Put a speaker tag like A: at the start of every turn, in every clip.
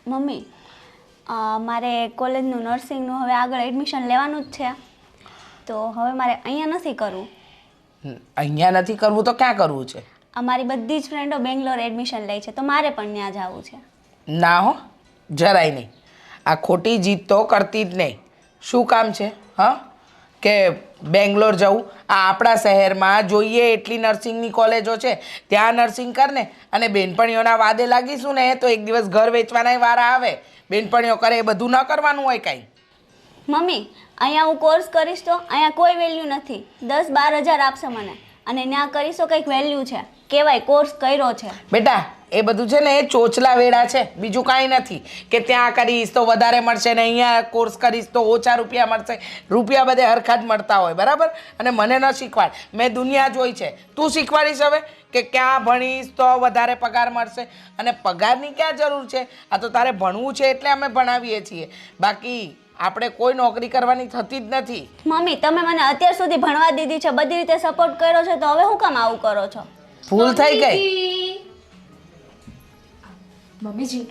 A: Mummy મારે કોલેજનું નર્સિંગનું હવે આગળ એડમિશન લેવાનું જ છે તો હવે મારે અહીંયા નથી કરવું.
B: અહીંયા નથી કરવું તો ક્યાં કરવું છે?
A: અમારી બધી જ ફ્રેન્ડો બેંગ્લોર એડમિશન લે છે તો મારે પણ ત્યાં જવું છે.
B: ના હો, જરાય નહીં. આ ખોટી જીત તો કરતી જ નહીં. શું કામ છે હા કે બેંગ્લોર જવું? આ આપણા શહેરમાં જોઈએ એટલી નર્સિંગની કોલેજો છે, ત્યાં નર્સિંગ કર ને. અને બેનપણીઓના વાદે લાગીશું ને તો એક દિવસ ઘર વેચવાના વારા આવે. બેનપણીઓ કરે એ બધું ન કરવાનું હોય કાંઈ.
A: મમ્મી અહીંયા હું કોર્સ કરીશ તો અહીંયા કોઈ વેલ્યુ નથી. 10-12 હજાર આપશે મને અને ત્યાં કરીશો કંઈક વેલ્યુ છે કહેવાય કોર્સ કર્યો છે.
B: બેટા એ બધું છે ને એ ચોચલા વેડા છે, બીજું કાંઈ નથી. કે ત્યાં કરીશ તો વધારે મળશે ને અહીંયા કોર્સ કરીશ તો ઓછા રૂપિયા મળશે. રૂપિયા બધે હરખા જ મળતા હોય, બરાબર? અને મને ન શીખવાડ. મેં દુનિયા જોઈ છે, તું શીખવાડીશ હવે કે ક્યાં ભણીશ તો વધારે પગાર મળશે? અને પગારની ક્યાં જરૂર છે? આ તો તારે ભણવું છે એટલે અમે ભણાવીએ છીએ, બાકી આપણે કોઈ નોકરી કરવાની થતી જ નથી.
A: મમ્મી તમે મને અત્યાર સુધી ભણવા દીધી છે, બધી રીતે સપોર્ટ કર્યો છે, તો હવે હું કામ આવું કરો છો?
B: ભૂલ થઈ ગઈ.
C: મમ્મીજી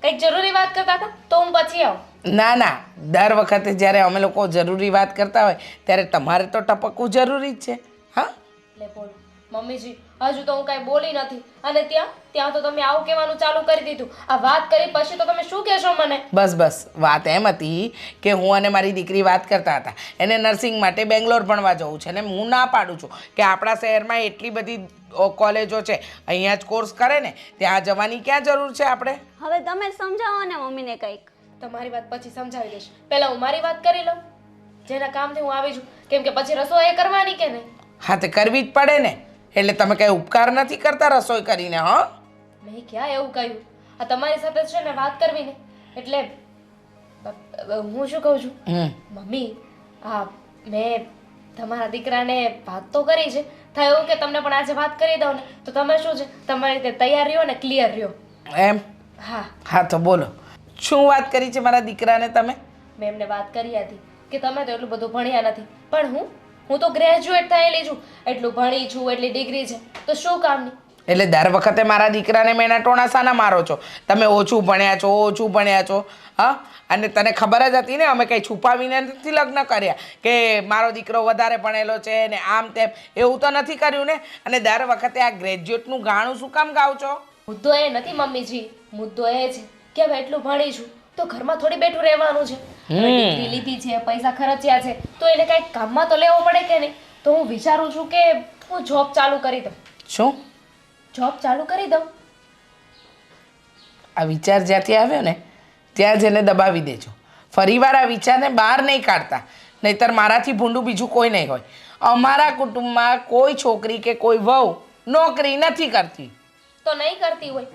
C: કંઈક જરૂરી વાત કરતા હતા તો હું પછી આવું.
B: ના ના, દર વખતે જ્યારે અમે લોકો જરૂરી વાત કરતા હોય ત્યારે તમારે તો ટપકવું જરૂરી જ છે. હા
C: લે બોલ મમ્મીજી, હજુ તો હું કાંઈ બોલી નથી અને ત્યાં તો તમે આવું કહેવાનું ચાલુ કરી દીધું. આ વાત કરી પછી તો તમે શું કહેશો મને?
B: બસ વાત એમ હતી કે હું અને મારી દીકરી વાત કરતા હતા, એને નર્સિંગ માટે બેંગ્લોર ભણવા જવું છે ને હું ના પાડું છું કે આપણા શહેરમાં એટલી બધી કોલેજો છે, અહીંયા જ કોર્સ કરે ને, ત્યાં જવાની ક્યાં જરૂર છે આપણે?
A: હવે તમે જ સમજાવો ને મમ્મીને કંઈક.
C: તમારી વાત પછી સમજાવી દઈશ, પહેલા હું મારી વાત કરી લઉં જેના કામથી હું આવી છું. કેમ કે પછી રસોઈ કરવાની કે નહીં?
B: હા તે કરવી જ પડે ને. એટલે તમે કંઈ ઉપકાર નથી કરતા રસોઈ કરીને? હા
C: મેં ક્યાં એવું કહ્યું? આ તમારી સાથે છે ને વાત કરવી ને એટલે હું શું કહું છું મમ્મી, હા મેં તમારા દીકરાને વાત તો કરી છે. થયું કે તમને પણ આજે વાત કરી દઉં ને તો તમે શું છે તમારી રીતે તૈયાર રહ્યો ને ક્લિયર રહ્યો
B: એમ?
C: હા
B: હા તો બોલો, શું વાત કરી છે મારા દીકરાને તમે?
C: મેં એમને વાત કરી હતી કે તમે તો એટલું બધું ભણ્યા નથી, પણ હું તો ગ્રેજ્યુએટ થયેલી છું, એટલું ભણી છું, એટલી ડિગ્રી છે, તો શું કામની?
B: એટલે દર વખતે મારા દીકરાને મેના ટોણા સાના મારો છો? તમે ઓછું ભણ્યા છો. હા, અને તને ખબર જ હતી ને અમે કંઈ છુપાવીને નથી લગ્ન કર્યા કે મારો દીકરો વધારે ભણેલો છે ને આમ તેમ, એવું તો નથી કર્યું ને. અને દર વખતે આ ગ્રેજ્યુએટનું ગાણું શું કામ ગાવ છો?
C: મુદ્દો એ નથી મમ્મીજી, મુદ્દો એ છે કે હવે એટલું ભણી છું તો ઘરમાં થોડી બેઠું રહેવાનું છે. ડિગ્રી લીધી છે, પૈસા ખર્ચ્યા છે, તો એને કંઈક કામમાં તો લેવો પડે કે નહીં? તો હું વિચારું છું કે હું જોબ ચાલુ કરી દઉં.
B: શું
C: જોબ ચાલુ કરી દઉં?
B: આ વિચાર જ્યાંથી આવ્યો ને ત્યાં જ એને દબાવી દેજો. ફરીવાર આ વિચારને બહાર નહીં કાઢતા, નહીંતર મારાથી ભૂંડું બીજું કોઈ નહીં હોય. અમારા કુટુંબમાં કોઈ છોકરી કે કોઈ વહુ નોકરી નથી કરતી.
C: તો નહીં કરતી હોય,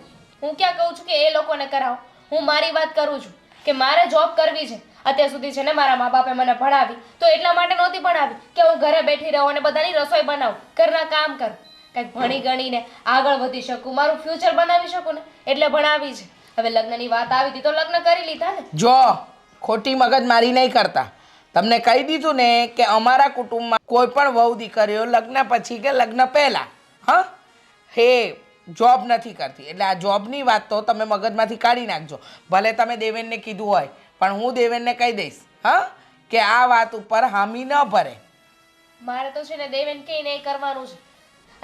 C: હું ક્યાં કહું છું કે એ લોકોને કરાવો. હું મારી વાત કરું છું કે મારે જોબ કરવી છે. અત્યાર સુધી છે ને મારા મા બાપે મને ભણાવી તો એટલા માટે નહોતી ભણાવી કે હું ઘરે બેઠી રહું અને બધાની રસોઈ બનાવું, ઘરના કામ કરું, કંઈક ભણી ગણીને આગળ વધી શકું, મારું ફ્યુચર બનાવી શકું ને, એટલે ભણાવી છે. હવે લગ્નની વાત આવી હતી તો લગ્ન કરી લીધા ને.
B: જો ખોટી મગજમારી નહીં કરતા. તમને કહી દીધું ને કે અમારા કુટુંબમાં કોઈ પણ વહુ દીકરીઓ લગ્ન પછી કે લગ્ન પહેલાં હા હે જોબ નથી કરતી. એટલે આ જોબની વાત તો તમે મગજમાંથી કાઢી નાખજો. ભલે તમે દેવેનને કીધું હોય, પણ હું દેવેનને કહી દઈશ હા કે આ વાત ઉપર હામી ન ભરે.
C: મારે તો છે ને દેવેન કે નહીં કરવાનું છે,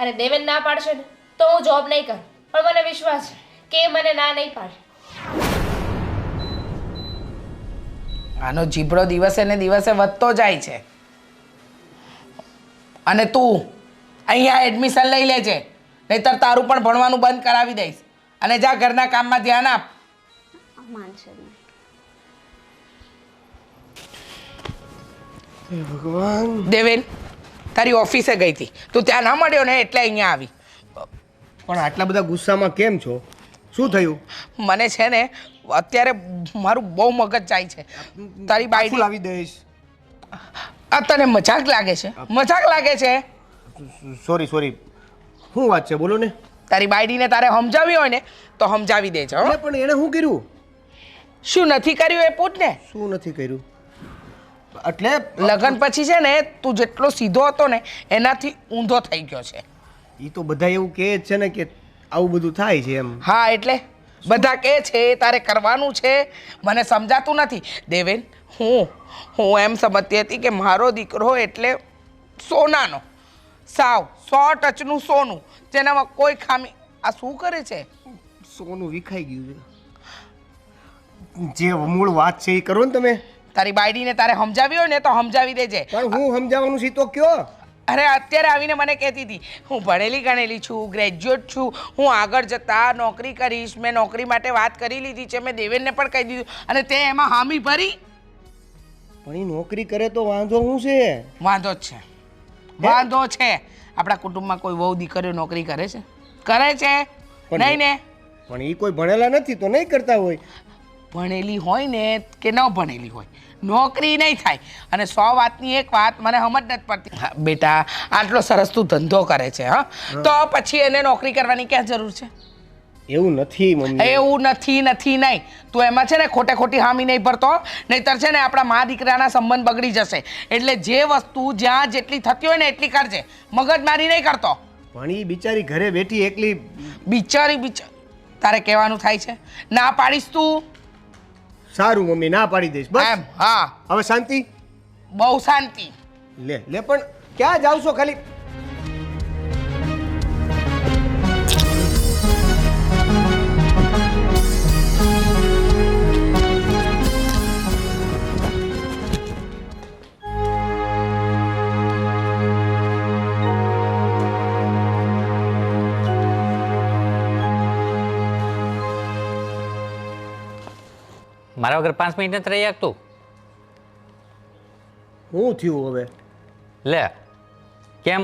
C: અને દેવેન ના પાડશે ને તો હું જોબ નહીં કરું. પણ મને વિશ્વાસ છે કે મને ના નહીં પાડે.
B: આનો જીભડો દિવસે ને દિવસે વધતો જાય છે. અને તું અહીંયા એડમિશન લઈ લેજે, નહીતર તારું પણ ભણવાનું બંધ કરાવી દઈશ. અને જા ઘરના કામમાં ધ્યાન આપ.
A: માનશે નહીં.
D: ભગવાન.
B: દેવેન તારી ઓફિસે ગઈ હતી, તું ત્યાં ના મળ્યો ને એટલે અહીંયા આવી.
D: પણ આટલા બધા ગુસ્સામાં કેમ છો? શું થયું?
B: મને છે ને અત્યારે મારું બહુ મગજ જાય છે. તારી બાઈડી
D: લાવી દઈશ.
B: આ તને મજાક લાગે છે? મજાક લાગે છે?
D: સોરી શું વાત છે બોલો ને.
B: તારી બાઈડીને તારે સમજાવી હોય ને તો સમજાવી દેજો.
D: પણ એણે શું કર્યું?
B: શું નથી કર્યું એ પૂછ ને.
D: શું નથી કર્યું? એટલે
B: લગ્ન પછી છે ને તું જેટલો સીધો હતો ને એનાથી ઊંધો થઈ ગયો છે.
D: એ તો બધા એવું કહે જ છે ને કે આવું બધું થાય છે એમ.
B: હા એટલે બધા કહે છે તારે કરવાનું છે, મને સમજાતું નથી. દેવેન, હું એમ સમજતી હતી કે મારો દીકરો એટલે સોનાનો, સાવ 100 ટચનું સોનું, જેનામાં કોઈ ખામી. આ શું કરે છે?
D: સોનું વિખાઈ ગયું છે. જે મૂળ વાત છે એ કરો ને તમે.
B: તારી બાયડીને તારે સમજાવી હોય ને તો સમજાવી દેજે.
D: પણ હું સમજાવવાનું છે તો કયો.
B: અરે અત્યારે આવીને મને કહેતી હતી હું ભણેલી ગણેલી છું, ગ્રેજ્યુએટ છું, હું આગળ જતાં નોકરી કરીશ, મેં નોકરી માટે વાત કરી લીધી છે, મેં દેવેનને પણ કહી દીધું, અને તે એમાં હામી ભરી.
D: પણ એ નોકરી કરે તો વાંધો શું છે?
B: વાંધો જ છે, વાંધો છે. આપણા કુટુંબમાં કોઈ વહુ દીકરીઓ નોકરી કરે છે? કરે છે નહીં ને?
D: પણ એ કોઈ ભણેલા નથી તો નહીં કરતા હોય.
B: ભણેલી હોય ને કે ન ભણેલી હોય, નોકરી નહીં થાય. અને 100 વાતની એક વાત મને સમજ નથી પડતી. હા, બેટા આટલો સરસ તું ધંધો કરે છે, હા, તો પછી એને નોકરી કરવાની ક્યાં જરૂર છે?
D: એવું નથી મમ્મી.
B: એવું નથી નહીં. તું એમાં છે ને ખોટે ખોટી હામી નહીં ભરતો, નહીંતર છે ને આપણા મા દીકરાના સંબંધ બગડી જશે. એટલે જે વસ્તુ જ્યાં જેટલી થતી હોય ને એટલી કરજે, મગજમારી નહીં કરતો.
D: પણ એ બિચારી ઘરે બેઠી એકલી.
B: બિચારી તારે કહેવાનું થાય છે? ના પાડીશ તું?
D: સારું મમ્મી, ના પાડી દઈશ બસ.
B: એમ? હા,
D: હવે શાંતિ.
B: બહુ શાંતિ.
D: લે પણ ક્યાં જાવ છો ખાલી?
E: મારા વગર 5 મિનિટ નથી રહી શકતું.
D: શું થયું હવે?
E: લે કેમ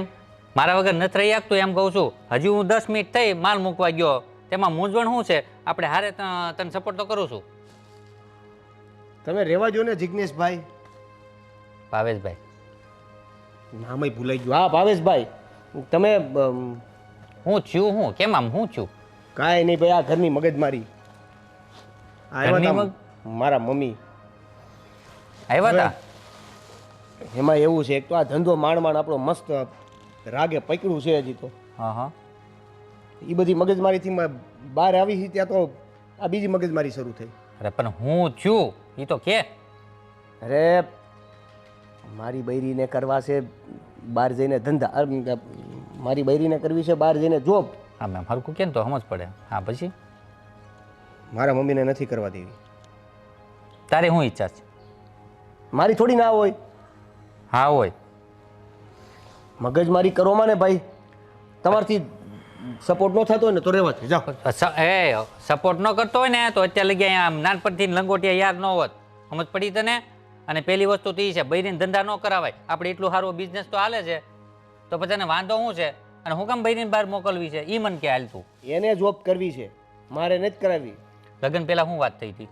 E: મારા વગર નથી રહી શકતું એમ કહું છું. હજી હું 10 મિનિટ થઈ માલ મૂકવા ગયો, તેમાં મૂંઝવણ શું છે? આપણે હારે તને સપોર્ટ તો કરું છું.
D: તમે રહેવા જો ને જિજ્ઞેશભાઈ.
E: ભાવેશભાઈ.
D: નામય ભૂલાઈ ગયું. હા ભાવેશભાઈ, તમે
E: હું થયું હું કેમ આમ હું થયું?
D: કાંઈ નહીં ભાઈ, આ ઘરની મગજમારી.
E: ઘરની
D: આવ્યા તા મારા મમ્મી.
E: આવ્યા હતા?
D: એમાં એવું છે, એક તો આ ધંધો માંડ આપણો મસ્ત રાગે પકડ્યું છે હજી તો.
E: હા હા.
D: એ બધી મગજમારીથી બહાર આવી છે ત્યાં તો આ બીજી મગજમારી શરૂ થઈ.
E: અરે પણ હું થયું એ તો કે.
D: અરે મારી બૈરીને કરવા છે બહાર જઈને ધંધા, મારી બૈરીને કરવી છે બહાર જઈને જોબ.
E: હા મેમ હરકું કેમ તો સમજ પડે. હા પછી
D: મારા મમ્મીને નથી કરવા દેવી.
E: તારે શું ઈચ્છા છે?
D: મારી થોડી ના હોય.
E: હા હોય.
D: મગજમારી કરોમાં ને ભાઈ, તમારથી સપોર્ટ ન થતો હોય ને તો રહેવા દે, જાઓ.
E: એ સપોર્ટ ન કરતો હોય ને તો અત્યારે લગી અહીંયા નાનપણથી લંગોટિયા યાર ન હોત. સમજ પડી તને? અને પહેલી વસ્તુ તો એ છે, બૈરીને ધંધા ન કરાવાય. આપણે એટલું સારું બિઝનેસ તો હાલે છે, તો પછી એને વાંધો શું છે? અને હું કામ બૈરીને બહાર મોકલવી છે એ મને કે હાલતું.
D: એને જોબ કરવી છે, મારે નથી કરાવી.
E: લગ્ન પહેલાં શું વાત થઈ હતી?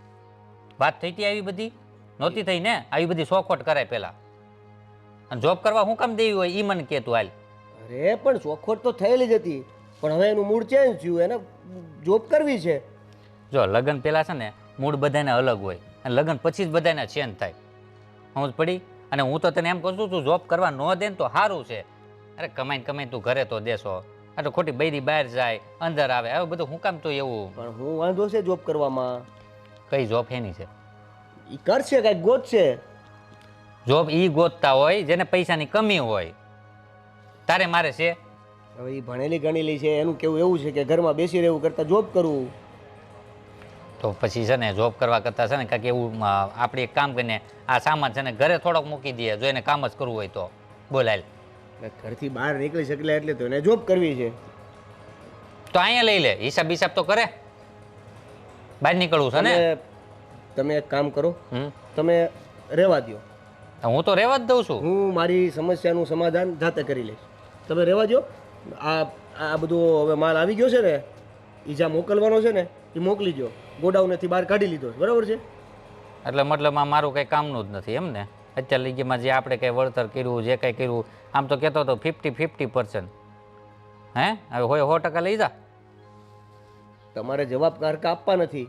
E: વાત થઈ હતી આવી બધી? નહોતી થઈ ને? આવી બધી શોખવટ કરાય પહેલાં. અને જોબ કરવા શું કામ દેવી હોય એ મને કે તું હાલ.
D: અરે પણ ચોખવટ તો થયેલી જ હતી, પણ હવે એનું મૂડ ચેન્જ થયું, એને જોબ કરવી છે.
E: જો લગ્ન પહેલાં છે ને મૂડ બધાને અલગ હોય, અને લગ્ન પછી જ બધાને ચેન્જ થાય. સમજ પડી? અને હું તો તને એમ કહું છું, તું જોબ કરવા ન દે ને તો સારું છે. અરે કમાઈને તું ઘરે તો દેશો, આ તો ખોટી બૈરી બહાર જાય અંદર આવે, હવે બધું હું કામ તો એવું.
D: પણ હું વાંધો છે જોબ કરવામાં?
E: કઈ જોબ એની છે?
D: એ કરશે કાંઈક ગોતશે.
E: જોબ ઈ ગોતતા હોય જેને પૈસાની કમી હોય. તારે મારે છે?
D: હવે એ ભણેલી ગણેલી છે, એનું કેવું એવું છે કે ઘરમાં બેસી રહેવું કરતાં જોબ કરવું.
E: તો પછી છે ને જોબ કરવા કરતાં છે ને કાંઈક એવું આપણે એક કામ કરીને આ સામાન છે ને ઘરે થોડોક મૂકી દઈએ, જો એને કામ જ કરવું હોય તો. બોલાય
D: ઘરથી બહાર નીકળી શકે એટલે તો એને જોબ કરવી છે.
E: તો અહીંયા લઈ લે, હિસાબ તો કરે. બહાર નીકળવું છે ને?
D: તમે એક કામ કરો, તમે રહેવા દો.
E: હું તો રહેવા જ દઉં છું.
D: હું મારી સમસ્યાનું સમાધાન જાતે કરી લઈશ. તમે રહેવા દો. આ બધું હવે માલ આવી ગયો છે ને, એ જ્યાં મોકલવાનો છે ને એ મોકલી દો. ગોડાઉનેથી બહાર કાઢી લીધો, બરાબર છે?
E: એટલે મતલબમાં મારું કંઈ કામનું જ નથી એમ ને? અત્યાર લગીમાં જે આપણે કંઈ વળતર કર્યું, જે કંઈ કર્યું, આમ તો કહેતો હતો 50-50%. હે હવે હોય 100% લઈ જા.
D: તમારે જવાબ કારકા આપવા નથી.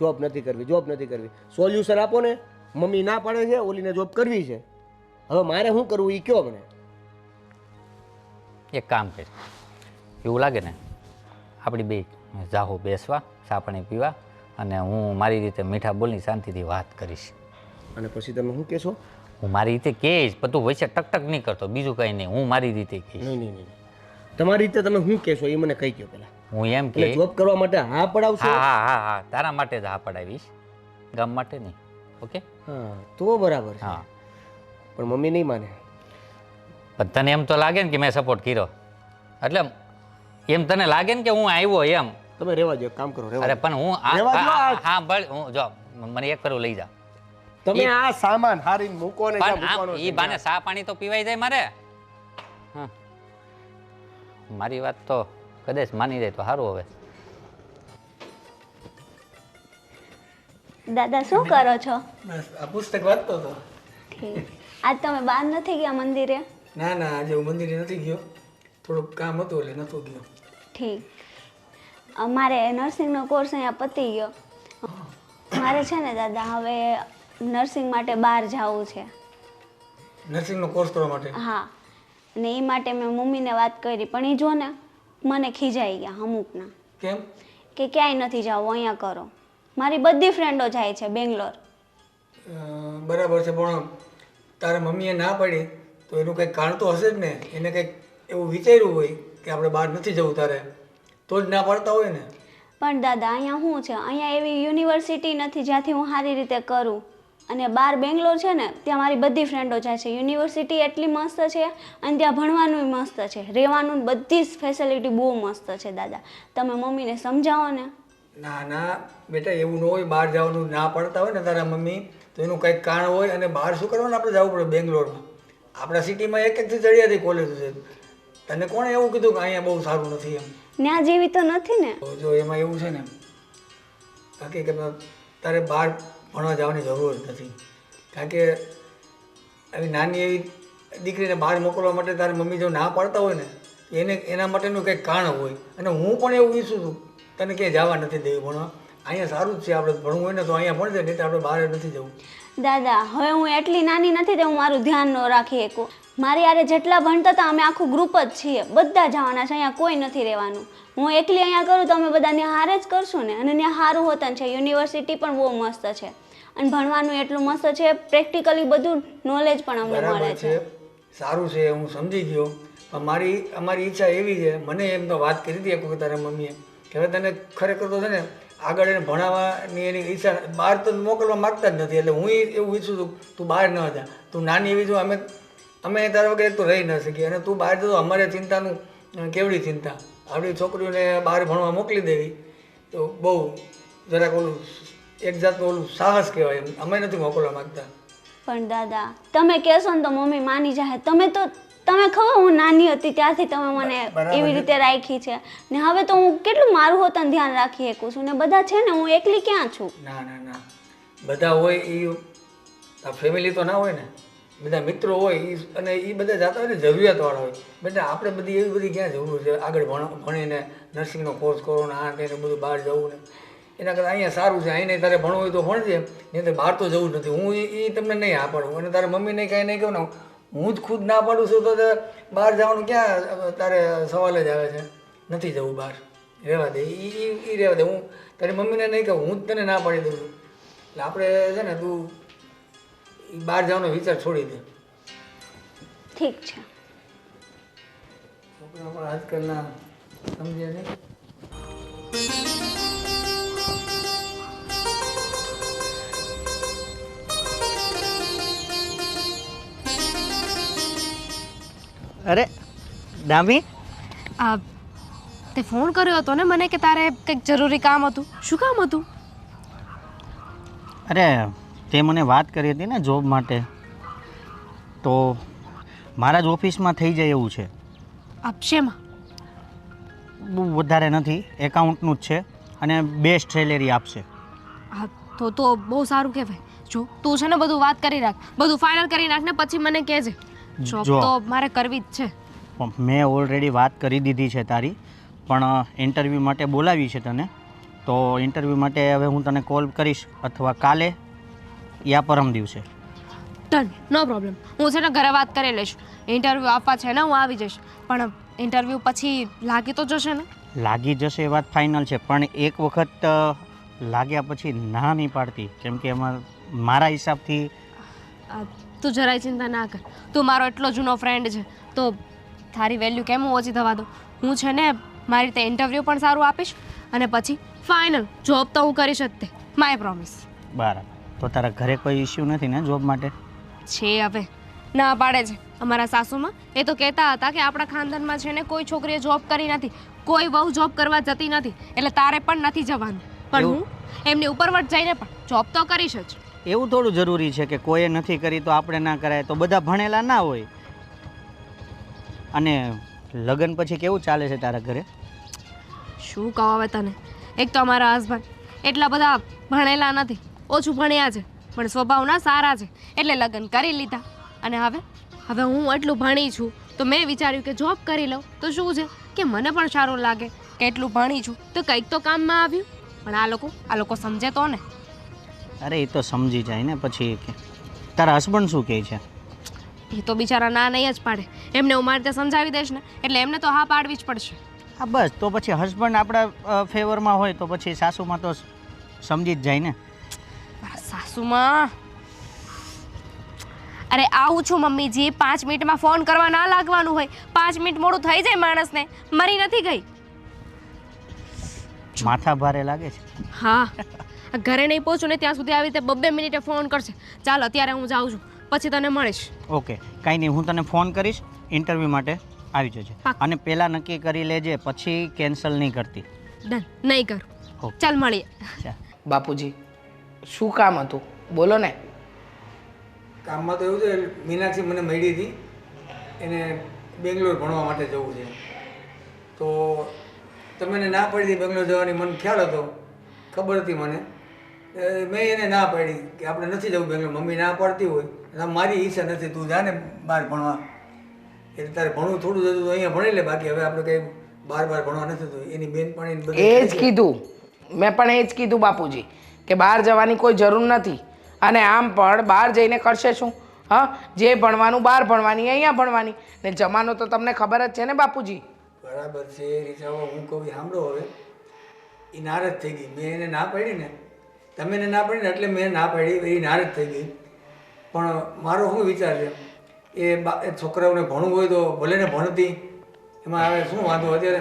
D: જોબ નથી કરવી, જોબ નથી કરવી. સોલ્યુશન આપો ને. મમ્મી ના પાડે છે, ઓલીને જોબ કરવી છે. હવે મારે શું કરવું એ કયો મને.
E: એક કામ કર, એવું લાગે ને આપણી બે જાહો બેસવા ચા પાણી પીવા અને હું મારી રીતે મીઠા બોલની શાંતિથી વાત કરીશ.
D: અને પછી તમે શું કહેશો?
E: હું મારી રીતે કહીશ, પણ તું વચ્ચે ટકટક નહીં કરતો, બીજું કંઈ નહીં. હું મારી રીતે કહીશ.
D: નહીં નહીં નહીં તમારી રીતે તમે શું કહેશો એ મને કહી કહો પહેલાં.
E: હું એમ
D: એટલે
E: કે
D: જોબ કરવા માટે હા પડાવશો?
E: હા હા હા હા તારા માટે જ હા પડાવીશ, ગામ માટે નહીં. ઓકે?
D: હા તો બરાબર છે.
E: હા
D: પણ મમ્મી નહીં માને.
E: પણ તને એમ તો લાગે ને કે મેં સપોર્ટ કર્યો, એટલે એમ તને લાગે ને કે હું આવ્યો એમ.
D: તમે રહેવા દો, એક કામ કરો, રહેવા
E: અરે
D: દો.
E: પણ હું
D: રહેવા દો આજ.
E: હા ભલે હું જો મને એક કરું લઈ જા.
D: તમે આ સામાન હારીને મૂકો ને જ્યાં મૂકવાનો
E: પણ
D: છે
E: એ બાને ચા પાણી તો પીવાઈ જાય મારે. હા મારી વાત તો કદાચ માની જાય તો સારું. હવે
A: દાદા શું કરો છો?
F: બસ આ પુસ્તક વાંચતો હતો.
A: ઠીક. આજ તમે બહાર નથી ગયા મંદિરે?
F: ના ના આજે હું મંદિરે નથી ગયો, થોડુંક કામ હતું એટલે નહોતો ગયો.
A: ઠીક. અમારે નર્સિંગનો કોર્સ અહીંયા પતી ગયો. મારે છે ને દાદા હવે નર્સિંગ માટે બહાર જવું છે.
F: નર્સિંગનો કોર્સ કરવા માટે.
A: હા, અને એ માટે મેં મમ્મીને વાત કરી, પણ એ જો ને મને ખીજાઈ ગયા અમુકના
F: કેમ?
A: કે ક્યાંય નથી જવું, અહીંયા કરો. મારી બધી ફ્રેન્ડો જાય છે બેંગ્લોર.
F: બરાબર છે, પણ તારા મમ્મીએ ના પાડી તો એનું કંઈક કારણ તો હશે જ ને. એને કંઈક એવું વિચાર્યું હોય કે આપણે બહાર નથી જવું તારે, તો જ ના પાડતા હોય ને.
A: પણ દાદા અહીંયા શું છે, અહીંયા એવી યુનિવર્સિટી નથી જ્યાંથી હું સારી રીતે કરું. અને બહાર બેંગ્લોર છે ને ત્યાં મારી બધી ફ્રેન્ડો જાય છે. યુનિવર્સિટી એટલી મસ્ત છે અને ત્યાં ભણવાનું મસ્ત છે, રહેવાનું બધી જ ફેસિલિટી બહુ મસ્ત છે. દાદા તમે મમ્મીને સમજાવો ને.
F: ના ના બેટા, એવું ન હોય. બહાર જવાનું ના પાડતા હોય ને તારા મમ્મી તો એનું કંઈક કારણ હોય. અને બહાર શું કરવાનું આપણે જવું પડે બેંગ્લોરમાં? આપણા સિટીમાં એક એકથી ચડિયાતી કોલેજો છે. તને કોણે એવું કીધું કે અહીંયા બહુ સારું નથી એમ?
A: ત્યાં જેવી તો નથી ને.
F: તો જો એમાં એવું છે ને, હકીકતમાં તારે બહાર ભણવા જવાની જરૂર જ નથી. કારણ કે આવી નાની એવી દીકરીને બહાર મોકલવા માટે તારી મમ્મી જો ના પાડતા હોય ને એને એના માટેનું કંઈક કારણ હોય. અને હું પણ એવું ઈચ્છું છું તને ક્યાંય જવા નથી દેવી ભણવા. અહીંયા સારું જ છે, આપણે ભણવું હોય ને તો અહીંયા ભણજે, નહીં તો આપણે બહાર નથી જવું.
A: દાદા હવે હું એટલી નાની નથી કે હું મારું ધ્યાન ન રાખી શકું. મારી યારે જેટલા ભણતા હતા અમે આખું ગ્રુપ જ છીએ, બધા જવાના છે, અહીંયા કોઈ નથી રહેવાનું. હું એકલી અહીંયા કરું તો અમે બધા ત્યાં હારે જ કરશું ને. અને ત્યાં સારું હોતા છે, યુનિવર્સિટી પણ બહુ મસ્ત છે અને ભણવાનું એટલું મસ્ત છે, પ્રેક્ટિકલી બધું નોલેજ પણ અમને મળે
F: બરાબર
A: છે.
F: છે, સારું છે, હું સમજી ગયો. પણ અમારી ઈચ્છા એવી છે, મને એમ તો વાત કરી હતી એક વખત તારા મમ્મીએ કે હવે તને ખરેખર તો છે ને આગળ એને ભણાવવાની એની ઈચ્છા, બહાર તો મોકલવા માગતા જ નથી. એટલે હું એવું ઈચ્છું છું તું બહાર ન જા. તું નાની એવી જો અમે તારા વગર તો રહી ન શકીએ. અને તું બહાર જતો અમારે ચિંતાનું કેવડી ચિંતા. આપણી છોકરીઓને બહાર ભણવા મોકલી દેવી તો બહુ જરાક ઓલું એક જાતનું ઓલું સાહસ કહેવાય. અમે નથી મોકલવા માગતા.
A: પણ દાદા તમે કહેશો ને તો મમ્મી માની જાય. તમે ખબર હું નાની હતી ત્યારથી તમે મને એવી રીતે રાખી છે ને હવે તો હું કેટલું મારું હોતને ધ્યાન રાખી શકું છું ને બધા છે ને, હું એકલી ક્યાં છું?
F: ના ના ના, બધા હોય એ ફેમિલી તો ના હોય ને, બધા મિત્રો હોય અને એ બધા જતા હોય ને જરૂરિયાતવાળા હોય. બેટા આપણે બધી એવી બધી ક્યાં જરૂર છે આગળ ભણીને નર્સિંગનો કોર્સ કરો ને આ તેને બધું બહાર જવું ને એના કરતાં અહીંયા સારું છે. અહીંને તારે ભણવું હોય તો ભણજે, નહીં તો બહાર તો જવું જ નથી. હું એ તમને નહીં આ પાડું અને તારે મમ્મીને કાંઈ નહીં કહું ને, હું જ ખુદ ના પાડું છું તો બહાર જવાનું ક્યાં તારે સવાલ જ આવે છે. નથી જવું બહાર, રહેવા દે. એ રહેવા દે. હું તારી મમ્મીને નહીં કહું, હું જ તને ના પાડી દઉં છું. એટલે આપણે છે ને તું બહાર જવાનો વિચાર છોડી દે.
A: ઠીક છે.
F: છોકરા પણ આજકાલના સમજે નહીં.
G: અરે દામી,
C: તે ફોન કર્યો હતો ને મને કે તારે કંઈક જરૂરી કામ હતું. શું કામ હતું?
G: અરે તે મને વાત કરી હતી ને જોબ માટે, તો મારા જ ઓફિસમાં થઈ જાય એવું છે.
C: શેમાં?
G: બહુ વધારે નથી, એકાઉન્ટનું જ છે અને બેસ્ટ સેલેરી આપશે.
C: હા તો બહુ સારું કહેવાય. જો તું છે ને બધું વાત કરી રાખ, બધું ફાઇનલ કરી નાખ ને પછી મને કહેજે. જોબ તો મારે કરવી જ છે.
G: મેં ઓલરેડી વાત કરી દીધી છે તારી, પણ ઇન્ટરવ્યૂ માટે બોલાવી છે તને. તો ઇન્ટરવ્યૂ માટે હવે હું તને કોલ કરીશ અથવા કાલે યા પરમ દિવસે.
C: ડન, નો પ્રોબ્લેમ. હું છે ને ઘરે વાત કરી લઈશ. ઇન્ટરવ્યૂ આપવા છે ને હું આવી જઈશ, પણ ઇન્ટરવ્યૂ પછી લાગી તો જશે ને?
G: લાગી જશે એ વાત ફાઇનલ છે, પણ એક વખત લાગ્યા પછી ના નહીં પાડતી, કેમ કે એમાં મારા હિસાબથી
C: તું જરાય ચિંતા ના કર. તું મારો એટલો જૂનો ફ્રેન્ડ છે તો તારી વેલ્યુ કેમ હું ઓછી થવા દઉં. હું છે ને મારી રીતે ઇન્ટરવ્યૂ પણ સારું આપીશ અને પછી ફાઇનલ જોબ તો હું કરીશ જ તે, માય પ્રોમિસ.
G: બરાબર. તો તારા ઘરે કોઈ ઇસ્યુ નથી ને જોબ માટે?
C: છે હવે ના પાડે છે અમારા સાસુમાં. એ તો કહેતા હતા કે આપણા ખાનદાનમાં છે ને કોઈ છોકરીએ જોબ કરી નથી, કોઈ વહુ જોબ કરવા જતી નથી, એટલે તારે પણ નથી જવાનું. પણ હું એમની ઉપરવટ જઈને પણ જોબ તો કરીશ જ.
G: એવું થોડું જરૂરી છે કે કોઈએ નથી કરી તો આપણે ના કરાય? તો બધા ભણેલા ના હોય. અને લગ્ન પછી કેવું ચાલે છે તારા ઘરે?
C: શું કહું હવે તને, એક તો અમારા હસબન્ડ એટલા બધા ભણેલા નથી, ઓછું ભણ્યા છે પણ સ્વભાવના સારા છે, એટલે લગ્ન કરી લીધા. અને હવે હું એટલું ભણી છું તો મેં વિચાર્યું કે જોબ કરી લઉં તો શું છે કે મને પણ સારું લાગે કે એટલું ભણી છું તો કંઈક તો કામમાં આવ્યું. પણ આ લોકો સમજે તો ને.
G: અરે એ તો સમજી જાય ને પછી. તારા હસબન્ડ શું કહે છે?
C: એ તો બિચારા ના નહીં જ પાડે. એમને હું મારી રીતે સમજાવી દઈશ ને એટલે એમને તો હા પાડવી જ પડશે.
G: હા બસ, તો પછી હસબન્ડ આપણા ફેવરમાં હોય તો પછી સાસુમાં તો સમજી જ જાય ને.
C: મારા સાસુમાં અરે આવું છું મમ્મીજી, 5 મિનિટમાં ફોન કરવા ના લાગવાનું હોય. 5 મિનિટ મોડું થઈ જાય માણસને, મરી નથી ગઈ.
G: માથા ભારે લાગે છે.
C: હા, ઘરે નહીં પહોંચું ને ત્યાં સુધી આવી રીતે 2 મિનિટે ફોન કરશે. ચાલ અત્યારે હું જાઉં છું, પછી તને મળીશ.
G: ઓકે, કાંઈ નહીં, હું તને ફોન કરીશ. ઇન્ટરવ્યૂ માટે આવી જજે. અને પહેલાં નક્કી કરી લેજે, પછી કેન્સલ નહીં કરતી.
C: ડન, નહીં કરું.
G: ઓકે.
C: ચાલ મળીએ.
B: બાપુજી શું કામ હતું બોલો ને.
F: કામમાં તો એવું છે, મીનાક્ષી મને મળી હતી, એને બેંગ્લોર ભણવા માટે જવું છે. તો તમે એને ના પાડી હતી બેંગ્લોર જવાની, મને ખ્યાલ હતો, ખબર હતી મને. મેં એને ના પાડી કે આપણે નથી જવું બેંગ્લોર. મમ્મી ના પાડતી હોય અને મારી ઈચ્છા નથી, તું જા ને બહાર ભણવા. એટલે તારે ભણવું થોડું જતું તો અહીંયા ભણી લે, બાકી હવે આપણે કંઈ બહાર ભણવા નથી થતું. એની બેનપણી
B: એ જ કીધું, મેં પણ એ જ કીધું બાપુજી કે બહાર જવાની કોઈ જરૂર નથી. અને આમ પણ બહાર જઈને કરશે શું? હા, જે ભણવાનું બહાર ભણવાની, અહીંયા ભણવાની. ને જમાનો તો તમને ખબર જ છે ને બાપુજી.
F: બરાબર છે રીચાઓ, હું કહું સાંભળો. હવે એ નારાજ થઈ ગઈ. મેં એને ના પાડી ને, તમે એને ના પાડી ને એટલે મેં ના પાડી, એ નારાજ થઈ ગઈ. પણ મારો શું વિચાર છે, એ છોકરાઓને ભણવું હોય તો ભલે ને ભણતી, એમાં હવે શું વાંધો. અત્યારે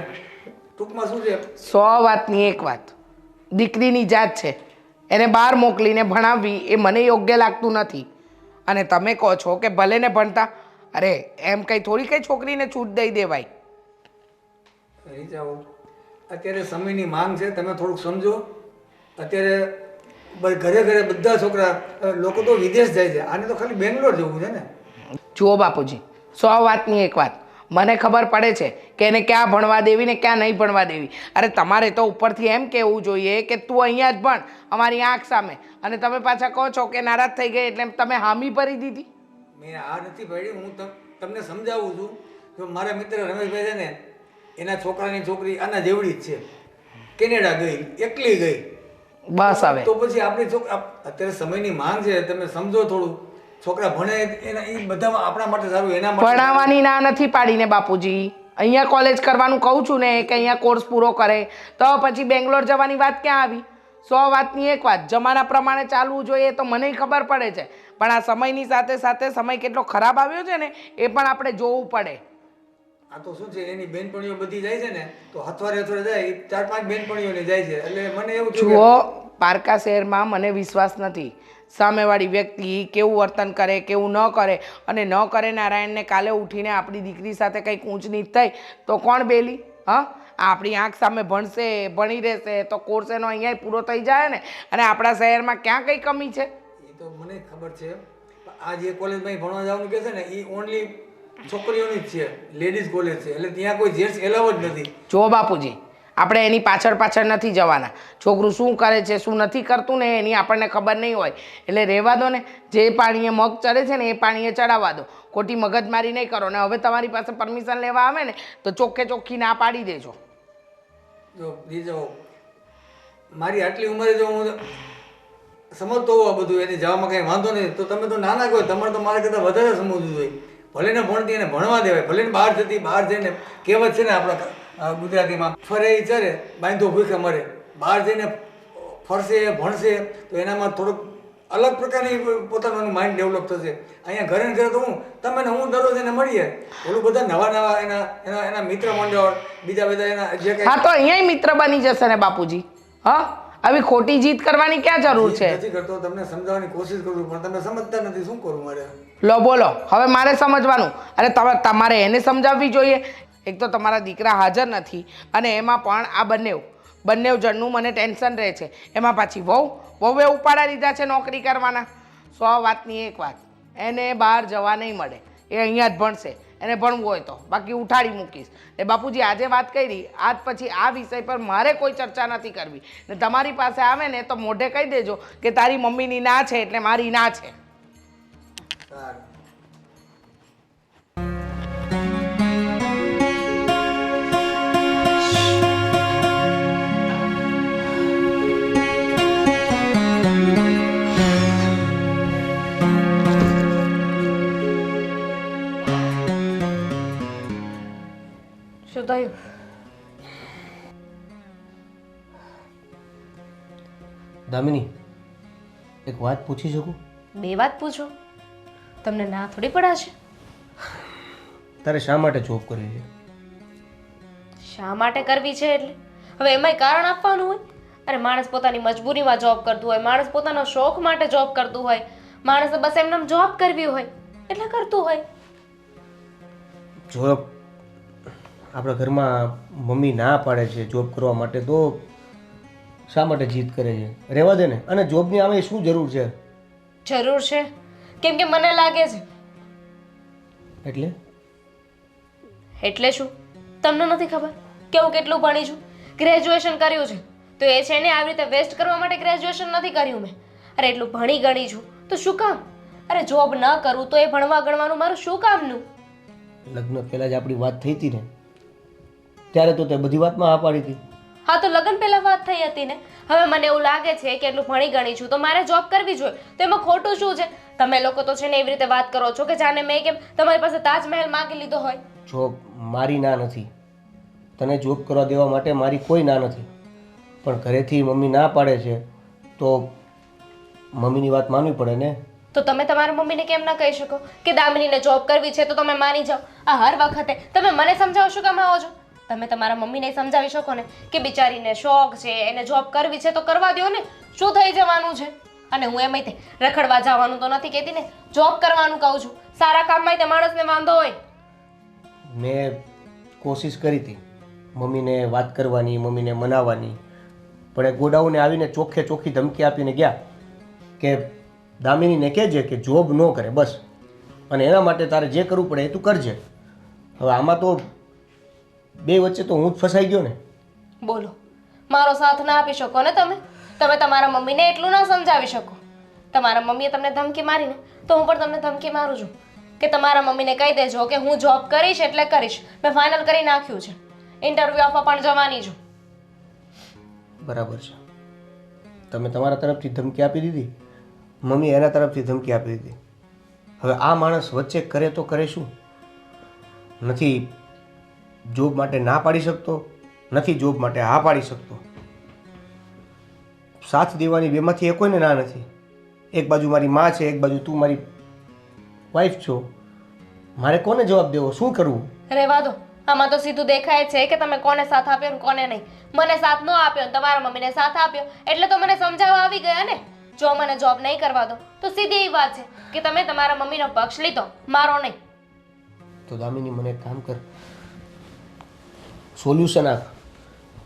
F: ટૂંકમાં શું છે,
B: 100 વાતની એક વાત, દીકરીની જાત છે, એને બહાર મોકલીને ભણાવવી એ મને યોગ્ય લાગતું નથી. અને તમે કહો છો કે ભલે ને ભણતા, અરે એમ કંઈ થોડી કંઈ છોકરીને છૂટ દઈ દેવાય.
F: રીચાઓ અત્યારે સમયની માંગ છે, તમે થોડુંક સમજો. અત્યારે ઘરે ઘરે બધા છોકરા, લોકો તો વિદેશ જાય છે, આને તો ખાલી બેંગ્લોર જવું છે ને.
B: જુઓ બાપુજી, 100 વાતની એક વાત, મને ખબર પડે છે કે એને ક્યાં ભણવા દેવી ને ક્યાં નહીં ભણવા દેવી. અરે તમારે તો ઉપરથી એમ કહેવું જોઈએ કે તું અહીંયા જ ભણ અમારી આંખ સામે, અને તમે પાછા કહો છો કે નારાજ થઈ ગઈ એટલે તમે હામી ભરી દીધી.
F: મેં આ નથી પાડી, હું તમને સમજાવું છું. જો મારા મિત્ર રમેશભાઈ છે ને, એના છોકરાની છોકરી આના જેવડી જ છે, કેનેડા ગઈ, એકલી ગઈ.
B: બસ હવે
F: તો પછી આપણી છોકરા, અત્યારે સમયની માંગ છે, તમે સમજો થોડું. છોકરા ભણે એના, એ બધામાં આપણા માટે સારું, એના માટે
B: ભણાવવાની ના નથી પાડીને બાપુજી. અહીંયા કોલેજ કરવાનું કહું છું ને કે અહીંયા કોર્સ પૂરો કરે, તો પછી બેંગ્લોર જવાની વાત ક્યાં આવી? 100 વાતની એક વાત, જમાના પ્રમાણે ચાલવું જોઈએ તો મને ખબર પડે છે, પણ આ સમયની સાથે સાથે સમય કેટલો ખરાબ આવ્યો છે ને એ પણ આપણે જોવું પડે.
F: આ તો શું છે, એની બેનપણીઓ બધી જાય છે ને, તો હથવારે જાય, 4-5 બેનપણીઓને જાય છે. એટલે મને એવું થયું
B: જુઓ, પારકા શહેરમાં મને વિશ્વાસ નથી. સામેવાળી વ્યક્તિ કેવું વર્તન કરે, કેવું ન કરે, અને ન કરે નારાયણને કાલે ઉઠીને આપણી દીકરી સાથે કંઈક ઊંચ નીચ થઈ તો કોણ બેલી? હા, આપણી આંખ સામે ભણશે, ભણી રહેશે તો કોર્સ એનો અહીંયા પૂરો થઈ જાય ને. અને આપણા શહેરમાં ક્યાં કઈ કમી છે?
F: એ તો મને ખબર છે. આ જે કોલેજમાં ભણવા જવાનું કહે છે ને, એ ઓનલી છોકરીઓની જ છે, લેડીઝ કોલેજ છે, એટલે ત્યાં કોઈ જેન્ટ્સ એલાવ જ નથી.
B: જો બાપુજી, આપણે એની પાછળ નથી જવાના. છોકરું શું કરે છે, શું નથી કરતું ને એની આપણને ખબર નહીં હોય, એટલે રહેવા દો ને. જે પાણીએ મગ ચડે છે ને એ પાણીએ ચડાવવા દો, ખોટી મગજમારી નહીં કરો. ને હવે તમારી પાસે પરમિશન લેવા આવે ને તો ચોખ્ખે ચોખ્ખી ના પાડી દેજો.
F: જો દીજો, મારી આટલી ઉંમરે જો હું સમજતો હોઉં આ બધું, એને જવામાં કંઈ વાંધો નહીં, તો તમે તો નાના કહો, તમારે તો મારા કરતાં વધારે સમજવું જોઈએ. ભલે ને ભણતી એને ભણવા દેવાય, ભલે ને બહાર જતી, બહાર જઈને કહેવત છે ને આપણા ગુજરાતીમાં ફરે ઈ ચરે બાંધો ભૂખે મરે. બહાર જઈને ફરશે ભણશે તો એનામાં થોડુંક અલગ પ્રકારની પોતાનું માઇન્ડ ડેવલપ થશે. અહીંયા ઘરે ને ઘરે તો તમે ને હું દરરોજ એને મળીએ, ઓલું બધા નવા નવા એના મિત્ર મંડળ, બીજા બધા એના જે કંઈ
B: હા તો અહીંયા મિત્ર બની જશે ને બાપુજી. હા, આવી ખોટી જીત કરવાની ક્યાં જરૂર છે?
F: નથી કરતો, તમને સમજાવવાની કોશિશ કરું છું પણ તમે સમજતા નથી. શું કરું મારે?
B: લો બોલો, હવે મારે સમજવાનું. અરે તમારે એને સમજાવવી જોઈએ. એક તો તમારા દીકરા હાજર નથી અને એમાં પણ આ બંને જણનું મને ટેન્શન રહે છે. એમાં પાછી વહુએ ઉપાડા લીધા છે નોકરી કરવાના. 100 વાતની એક વાત, એને બહાર જવા નહીં મળે, એ અહીંયા જ ભણશે. એને ભણવું હોય તો, બાકી ઉઠાડી મૂકીશ. એ બાપુજી આજે વાત કરી, આજ પછી આ વિષય પર મારે કોઈ ચર્ચા નથી કરવી. ને તમારી પાસે આવે ને તો મોઢે કહી દેજો કે તારી મમ્મીની ના છે એટલે મારી ના છે.
F: સારું.
C: શું થયું?
D: દામિની, એક વાત પૂછી શકું?
C: 2 વાત પૂછો, તમને ના થોડી પડાશે.
D: તારે શા માટે જોબ કરવી છે?
C: શા માટે કરવી છે એટલે હવે એમાંય કારણ આપવાનું હોય? અરે માણસ પોતાની મજબૂરીમાં જોબ કરતું હોય, માણસ પોતાનો શોખ માટે જોબ કરતું હોય, માણસે બસ એમને જોબ કરવી હોય એટલે કરતું હોય.
D: જોબ આપણા ઘરમાં મમ્મી ના પાડે છે જોબ કરવા માટે, તો શા માટે જીદ કરે છે? રહેવા દે ને. અને જોબની આમે શું જરૂર છે?
C: જરૂર છે કેમ કે મને લાગે છે. એટલે શું તમને નથી ખબર કે હું કેટલું ભણી છું? ગ્રેજ્યુએશન કર્યું છે તો એ છે ને આવી રીતે વેસ્ટ કરવા માટે ગ્રેજ્યુએશન નથી કર્યું મેં. અરે એટલું ભણી ગણી છું તો શું કામ? અરે જોબ ન કરું તો એ ભણવા ગણવાનું મારું શું કામનું?
D: લગ્ન પહેલાં જ આપણી વાત થઈ હતી ને, ત્યારે તો તે બધી વાતમાં હા પાડી હતી.
C: હા તો લગ્ન પહેલા વાત થઈ હતી ને. હવે મને એવું લાગે છે કે એટલું ભણી ગણી છું તો મારે જોબ કરવી જોઈએ. તો એમાં ખોટું શું છે? તમે લોકો તો છે ને એવી રીતે વાત કરો છો કે જાણે મેં કેમ તમારી પાસે તાજમહેલ માંગી લીધો હોય.
D: જોબ મારી ના નથી, તને જોબ કરવા દેવા માટે મારી કોઈ ના નથી, પણ ઘરેથી મમ્મી ના પાડે છે તો મમ્મીની વાત માનવી પડે ને.
C: તો તમે તમારા મમ્મીને કેમ ના કહી શકો કે દામિનીને જોબ કરવી છે તો તમે માની જાઓ? આ હર વખતે તમે મને સમજાવો શું કામ આવો છો? તમે તમારા મમ્મીને સમજાવી શકો ને કે બિચારીને શોખ છે, એને જોબ કરવી છે તો કરવા દો ને. શું થઈ જવાનું છે? અને હું એમ રખડવા જવાનું તો નથી કહેતી ને, જોબ કરવાનું કહું છું. સારા કામમાં તે માણસને વાંધો હોય.
D: મેં કોશિશ કરી હતી મમ્મીને વાત કરવાની, મમ્મીને મનાવવાની, પણ એ ગોડાઉને આવીને ચોખ્ખી ધમકી આપીને ગયા કે દામિનીને કહેજે કે જોબ ન કરે બસ, અને એના માટે તારે જે કરવું પડે એ તું કરજે. હવે આમાં તો બે વચ્ચે તો હું જ ફસાઈ ગયો ને.
C: બોલો, મારો સાથ ના આપી શકો ને તમે? તમે તમારા મમ્મીને એટલું ના સમજાવી શકો? તમારા મમ્મીએ તમને ધમકી મારીને તો હું પણ તમને ધમકી મારું છું કે તમારા મમ્મીને કહી દેજો કે હું જોબ કરીશ એટલે કરીશ. મેં ફાઇનલ કરી નાખ્યું છે, ઇન્ટરવ્યૂ આપવા પણ જવાની છું.
D: બરાબર છે, તમે તમારા તરફથી ધમકી આપી દીધી, મમ્મી એના તરફથી ધમકી આપી દીધી. હવે આ માણસ વચ્ચે કરે તો કરે શું? નથી જોબ માટે ના પાડી શકતો, નથી જોબ માટે હા પાડી શકતો. સાથ દેવાની બેમાંથી એ કોઈને ના નથી. એક બાજુ મારી માં છે, એક બાજુ તું મારી વાઈફ છો. મારે કોને જવાબ દેવો? શું કરવું?
C: રહેવા દો. આમાં તો સીધું દેખાય છે કે તમે કોને સાથ આપ્યો ને કોને નહીં. મને સાથ ન આપ્યો ને તમારા મમ્મીને સાથ આપ્યો એટલે તો મને સમજાવવા આવી ગયા ને. જો મને જોબ નહીં કરવા દો તો સીધી એવી વાત છે કે તમે તમારા મમ્મીનો પક્ષ લીધો, મારો નહીં.
D: તો દામિની મને એક કામ કર, સોલ્યુશન આપ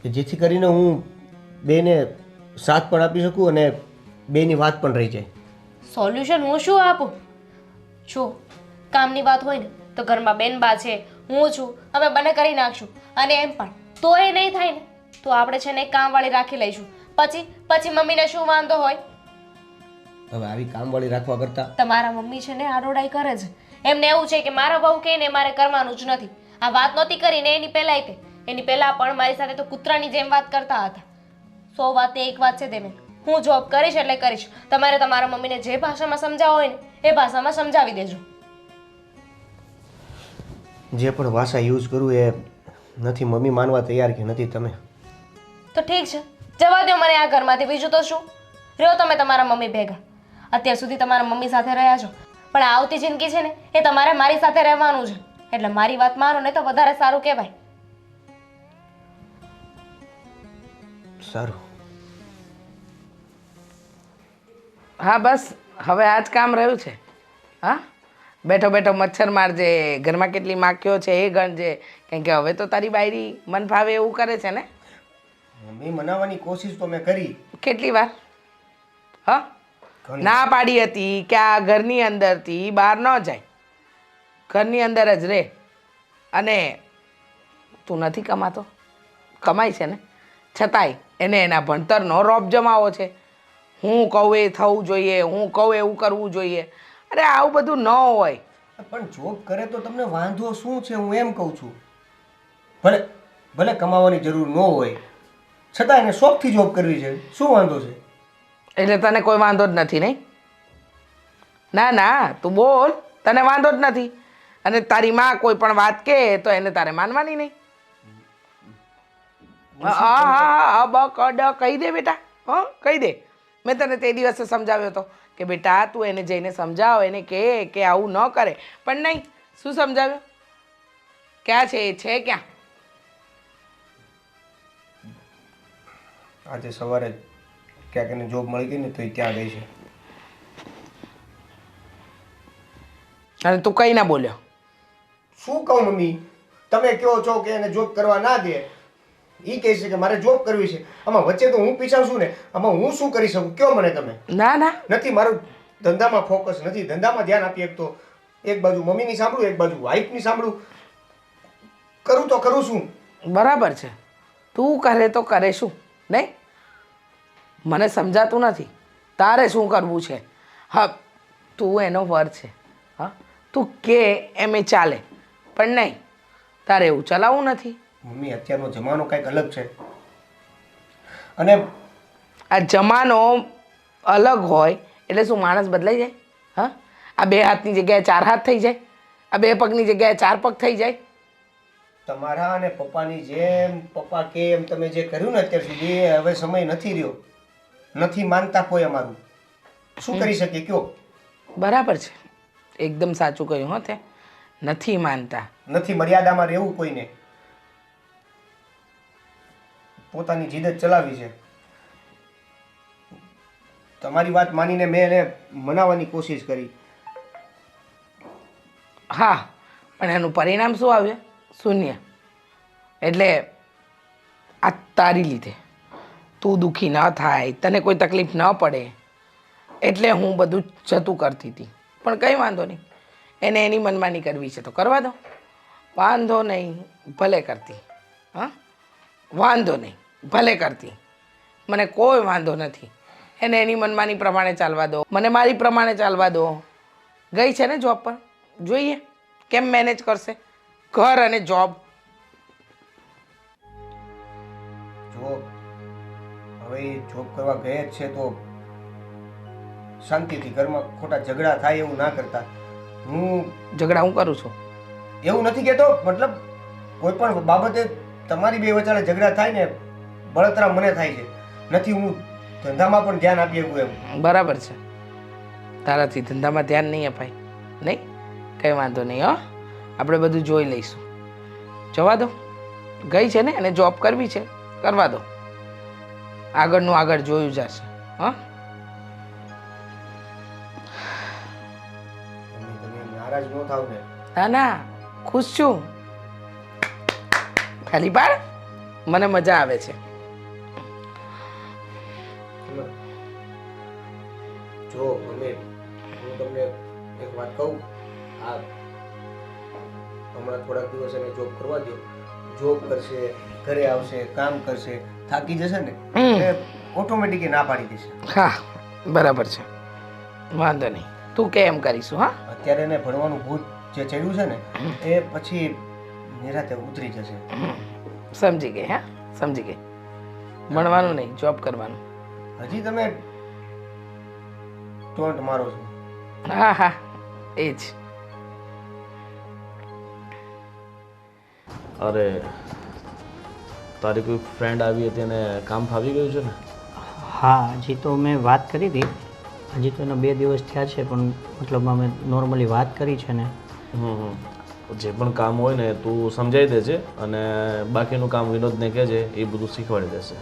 D: કે જેથી કરીને હું બેને સાથ પણ આપી શકું અને બેની વાત પણ રહી જાય.
C: સોલ્યુશન હું શું આપું? જો કામની વાત હોય ને તો ઘરમાં બેનબા છે, હું છું, અમે બંને કરી નાખશું. અને એમ પણ તો એ નહીં થાય ને તો આપણે છે ને એક કામવાળી રાખી લઈશું. પછી મમ્મીને શું વાંધો હોય?
D: હવે આવી કામવાળી રાખવા કરતાં
C: તમારા મમ્મી છે ને આડોડાઈ કરે છે. એમને એવું છે કે મારા બહુ કહીને મારે કરવાનું જ નથી. આ વાત નહોતી કરીને એની પહેલા પણ મારી સાથે તો કૂતરાની જેમ વાત કરતા હતા. 100 વાતની એક વાત છે તેને, હું જોબ કરીશ એટલે કરીશ. તમારે તમારા મમ્મીને જે ભાષામાં સમજાવો હોય ને એ ભાષામાં સમજાવી દેજો.
D: જે પણ ભાષા યુઝ કરું એ નથી મમ્મી માનવા તૈયાર કે નથી તમે.
C: તો ઠીક છે, જવા દો મને આ ઘરમાંથી. બીજું તો શું, રહ્યો તમે તમારા મમ્મી ભેગા. અત્યાર સુધી તમારા મમ્મી સાથે રહ્યા છો, પણ આ આવતી જિંદગી છે ને એ તમારે મારી સાથે રહેવાનું છે. એટલે મારી વાત માનો ને તો વધારે સારું કહેવાય.
D: સારું.
B: હા બસ હવે આ જ કામ રહ્યું છે. હા, બેઠો બેઠો મચ્છર મારજે, ઘરમાં કેટલી માખીઓ છે એ ગણજે, કેમ કે હવે તો તારી બાયરી મન ફાવે એવું કરે છે ને.
D: મમ્મી મનાવવાની કોશિશ તો મેં કરી.
B: કેટલી વાર હા ના પાડી હતી કે આ ઘરની અંદરથી બહાર ન જાય, ઘરની અંદર જ રહે. અને તું નથી કમાતો, કમાય છે ને, છતાંય એને એના ભણતરનો રોપ જમાવો છે. હું કહું એ થવું જોઈએ, હું કહું એવું કરવું જોઈએ. અરે આવું બધું ન હોય.
D: પણ જોબ કરે તો તમને વાંધો શું છે? હું એમ કહું છું. ભલે ભલે કમાવાની જરૂર ન હોય, છતાં એને શોખથી જોબ કરવી છે, શું વાંધો છે?
B: એટલે તને કોઈ વાંધો જ નથી નહીં? ના ના તું બોલ, તને વાંધો જ નથી. અને તારી માં કોઈ પણ વાત કહે તો એને તારે માનવાની નહીં. હા હા બકડ કહી દે બેટા, હા કહી દે. મેં તને તે દિવસે સમજાવ્યો હતો કે બેટા તું એને જઈને સમજાવ, એને કહે કે આવું ન કરે. પણ નહીં, શું સમજાવ્યો? ક્યાં છે એ? છે ક્યાં?
D: આજે સવારે ક્યાંક એને જોબ મળી ગઈ ને તો એ ત્યાં ગઈ છે.
B: અને તું કઈ ના બોલ્યો?
D: શું કહું મમ્મી, તમે કહો છો કે એને જોબ કરવા ના દે, એ કહે છે કે મારે જોબ કરવી છે. આમાં વચ્ચે તો હું પીછાવ છું ને, આમાં હું શું કરી શકું? કયો મને તમે.
B: ના ના
D: નથી, મારું ધંધામાં ફોકસ નથી, ધંધામાં ધ્યાન આપી શકતો. એક બાજુ મમ્મીની સાંભળું, એક બાજુ વાઈફની સાંભળું, કરું તો કરું શું?
B: બરાબર છે, તું કરે તો કરે શું નહીં? મને સમજાતું નથી તારે શું કરવું છે. હા તું એનો વર છે, હા તું કે એમ એ ચાલે, પણ નહીં, તારે એવું ચલાવવું નથી.
D: મમ્મી અત્યારનો જમાનો કંઈક અલગ છે. અને
B: આ જમાનો અલગ હોય એટલે શું માણસ બદલાઈ જાય? હા, આ બે હાથની જગ્યાએ ચાર હાથ થઈ જાય, આ બે પગની જગ્યાએ ચાર પગ થઈ જાય.
D: તમારા અને પપ્પાની જેમ, પપ્પા કે એમ તમે જે કર્યું ને અત્યાર સુધી, એ હવે સમય નથી રહ્યો. નથી માનતા કોઈ અમારું, શું કરી શકીએ કયો?
B: બરાબર છે, એકદમ સાચું કહ્યું. હો તે નથી માનતા,
D: નથી મર્યાદામાં રહેવું કોઈને. પોતાની જીદ જ ચલાવી છે. તમારી વાત માનીને મેં એને મનાવવાની કોશિશ કરી.
B: હા પણ એનું પરિણામ શું આવ્યું? શૂન્ય. એટલે આ તારી લીધે તું દુઃખી ન થાય, તને કોઈ તકલીફ ન પડે એટલે હું બધું જતું કરતી હતી. પણ કંઈ વાંધો નહીં, એને એની મનમાની કરવી છે તો કરવા દો, વાંધો નહીં, ભલે કરતી. હા વાંધો નહીં, ભલે કરતી, મને કોઈ વાંધો નથી. એને એની મનમાની પ્રમાણે ચાલવા દો, મને મારી પ્રમાણે ચાલવા દો. ગઈ છે ને જોબ પર, જોઈએ કેમ મેનેજ કરશે ઘર અને જોબ.
D: જો હવે એ જોબ કરવા ગયા જ છે તો શાંતિથી ઘરમાં ખોટા ઝઘડા થાય એવું ના કરતા. હું
B: ઝઘડા હું કરું છું?
D: એવું નથી કહેતો, મતલબ કોઈ પણ બાબતે તમારી બે વચ્ચે ઝઘડા થાય ને બળતરા મને થાય છે. નથી હું ધંધામાં પણ ધ્યાન આપી શકું એમ.
B: બરાબર છે, તારાથી ધંધામાં ધ્યાન નહીં અપાય નહીં, કંઈ વાંધો નહીં. હો આપણે બધું જોઈ લઈશું, જવા દો. ગઈ છે ને એને જોબ કરવી છે, કરવા દો, આગળનું આગળ જોયું જશે. હા
D: તમે નારાજ ન થાવ ને.
B: ના ના ખુશ છું, ખાલી પાડ, મને મજા આવે છે.
D: જો અમે હું તમને એક વાત કહું, આ હમણાં થોડાક દિવસ એને જોબ કરવા દો. જોબ કરશે, ઘરે આવશે, કામ કરશે, થાકી જશે ને એટલે ઓટોમેટિક ના પાડી દેશે.
B: હા બરાબર છે, વાંધો નહીં, તું કે એમ કરીશું. હા
D: અત્યારે એને ભણવાનું ભૂત જે ચડ્યું છે ને એ પછી નિરાતે ઉતરી જશે.
B: સમજી ગઈ. હા સમજી ગઈ, ભણવાનું નહીં, જોબ કરવાનું.
D: હજી તમે ટોન્ટ મારો છો.
B: હા હા એ જ.
H: અરે તારી કોઈ ફ્રેન્ડ આવી હતી અને કામ ફાવી ગયું છે ને?
G: હા, હજી તો મેં વાત કરી હતી. હજી તો એના 2 દિવસ થયા છે, પણ મતલબ અમે નોર્મલી વાત કરી છે ને.
H: જે પણ કામ હોય ને તું સમજાવી દેજે અને બાકીનું કામ વિનોદને કહેજે, એ બધું શીખવાડી દેશે.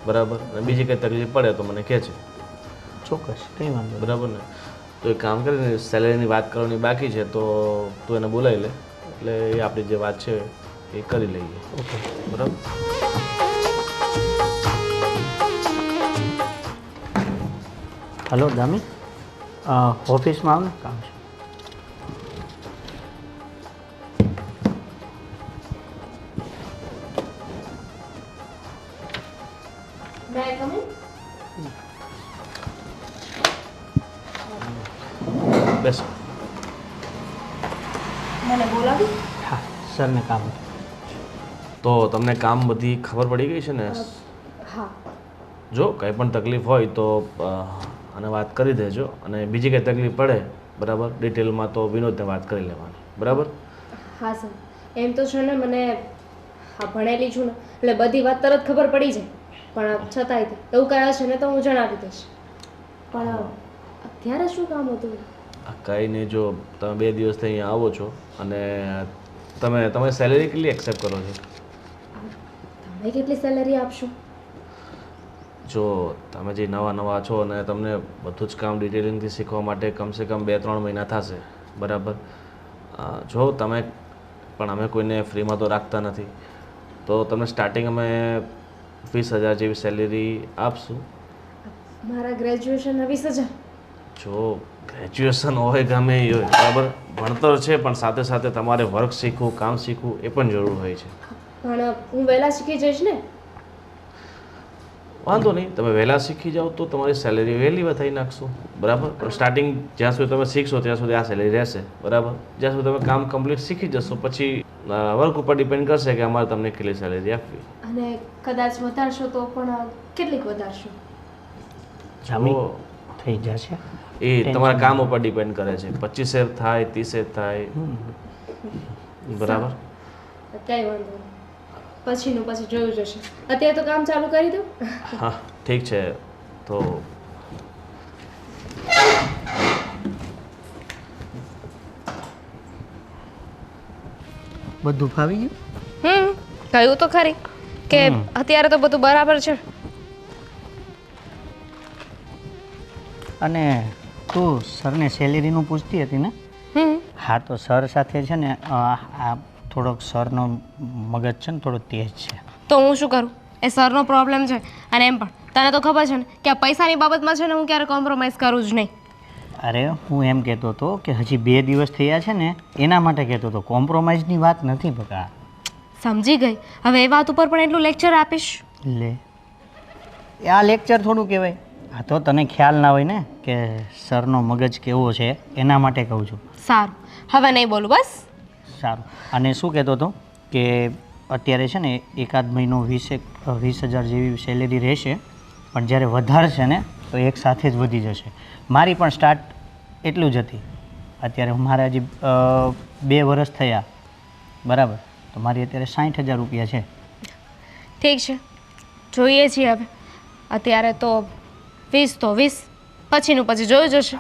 H: બરાબર? અને બીજી કંઈ તકલીફ પડે તો મને કહેજે.
G: ચોક્કસ, કંઈ વાંધો નહીં.
H: બરાબર ને? તો એક કામ કરીને સેલેરીની વાત કરવાની બાકી છે, તો તું એને બોલાવી લે, એટલે એ આપણી જે વાત છે એ કરી લઈએ.
G: ઓકે,
H: બરાબર?
G: હલો દામી, ઓફિસમાં આવ ને, કામ છે.
H: બેસ.
C: મને બોલાવી?
G: હા, સરને કામ હતું.
H: તો તમને કામ બધી ખબર પડી ગઈ છે ને?
C: હા.
H: જો કંઈ પણ તકલીફ હોય તો અને વાત કરી દેજો, અને બીજી કંઈ તકલીફ પડે બરાબર ડિટેલમાં તો વિનોદને વાત કરી લેવાની. બરાબર?
C: હા સર, એમ તો છે ને મને હા ભણેલી છું ને એટલે બધી વાત તરત ખબર પડી જાય, પણ છતાંય એવું કાંઈ હશે ને તો હું જણાવી દઈશ. પણ અત્યારે શું કામ હતું?
H: કંઈ નહીં, જો તમે 2 દિવસથી અહીંયા આવો છો અને તમે સેલેરી કેટલી એક્સેપ્ટ કરો છો?
C: તમે કેટલી સેલેરી આપશો?
H: જો તમે જે નવા છો અને તમને બધું જ કામ ડિટેલિંગથી શીખવા માટે કમસે કમ 2-3 મહિના થશે. બરાબર? જો તમે પણ અમે કોઈને ફ્રીમાં તો રાખતા નથી, તો તમને સ્ટાર્ટિંગ અમે 20,000 જેવી સેલેરી આપશું.
C: મારા ગ્રેજ્યુએશનના 20,000?
H: જો ગ્રેજ્યુએશન હોય ગમે એ હોય બરાબર, ભણતર છે પણ સાથે સાથે તમારે વર્ક શીખવું, કામ શીખવું એ પણ જરૂર હોય છે.
C: પણ હું વહેલા શીખી જઈશ ને?
H: વાંધો નહીં, તમે વહેલા શીખી જાઓ તો તમારી સેલેરી વહેલી વધારી નાખશું. બરાબર? પણ સ્ટાર્ટિંગ જ્યાં સુધી તમે શીખશો ત્યાં સુધી આ સેલેરી રહેશે. બરાબર? જ્યાં સુધી તમે કામ કમ્પ્લીટ શીખી જશો પછી વર્ક ઉપર ડિપેન્ડ કરશે કે અમારે તમને કેટલી સેલેરી આપવી.
C: અને કદાચ વધારશો તો પણ કેટલીક વધારશો?
G: જામી
H: તો
G: થઈ જશે.
H: એ તમારા કામ ઉપર ડિપેન્ડ કરે છે. 25 થાય, 30 થાય. બરાબર?
C: કંઈ વાંધો નહીં, પછીનું પછી જોયું જશે. અત્યારે તો કામ ચાલુ કરી દો.
H: હા ઠીક છે. તો
G: બધું ફાવી ગયું?
C: કહ્યું તો ખરી કે અત્યારે તો બધું બરાબર છે.
G: અને તું સરને સેલેરીનું પૂછતી હતી ને? હા, તો સર સાથે છે ને આ થોડોક સરનો મગજ છે ને થોડો તેજ છે.
C: તો હું શું કરું? એ સરનો પ્રોબ્લેમ છે. અને એમ પણ તને તો ખબર છે ને કે આ પૈસાની બાબતમાં છે ને હું ક્યારે કોમ્પ્રોમાઇઝ કરું જ નહીં.
G: અરે હું એમ કહેતો હતો કે હજી 2 દિવસ થયા છે ને એના માટે કહેતો હતો, કોમ્પ્રોમાઇઝની વાત નથી બકા.
C: સમજી ગઈ. હવે એ વાત ઉપર પણ એટલું લેક્ચર આપીશ?
G: લે, આ લેક્ચર થોડું કહેવાય. આ તો તને ખ્યાલ ના હોય ને કે સરનો મગજ કેવો છે એના માટે કહું છું.
C: સારું, હવે નહીં બોલું બસ.
G: સારું. અને શું કહેતો હતો કે અત્યારે છે ને 1-8 મહિનો 20,000 જેવી સેલેરી રહેશે, પણ જ્યારે વધારશે ને તો એક સાથે જ વધી જશે. મારી પણ સ્ટાર્ટ એટલું જ હતી. અત્યારે મારા હજી 2 વર્ષ થયા બરાબર, તો મારી અત્યારે 60,000 રૂપિયા છે.
C: ઠીક છે, જોઈએ છીએ હવે. અત્યારે તો 20 તો 20, પછીનું પછી જોયું જશે.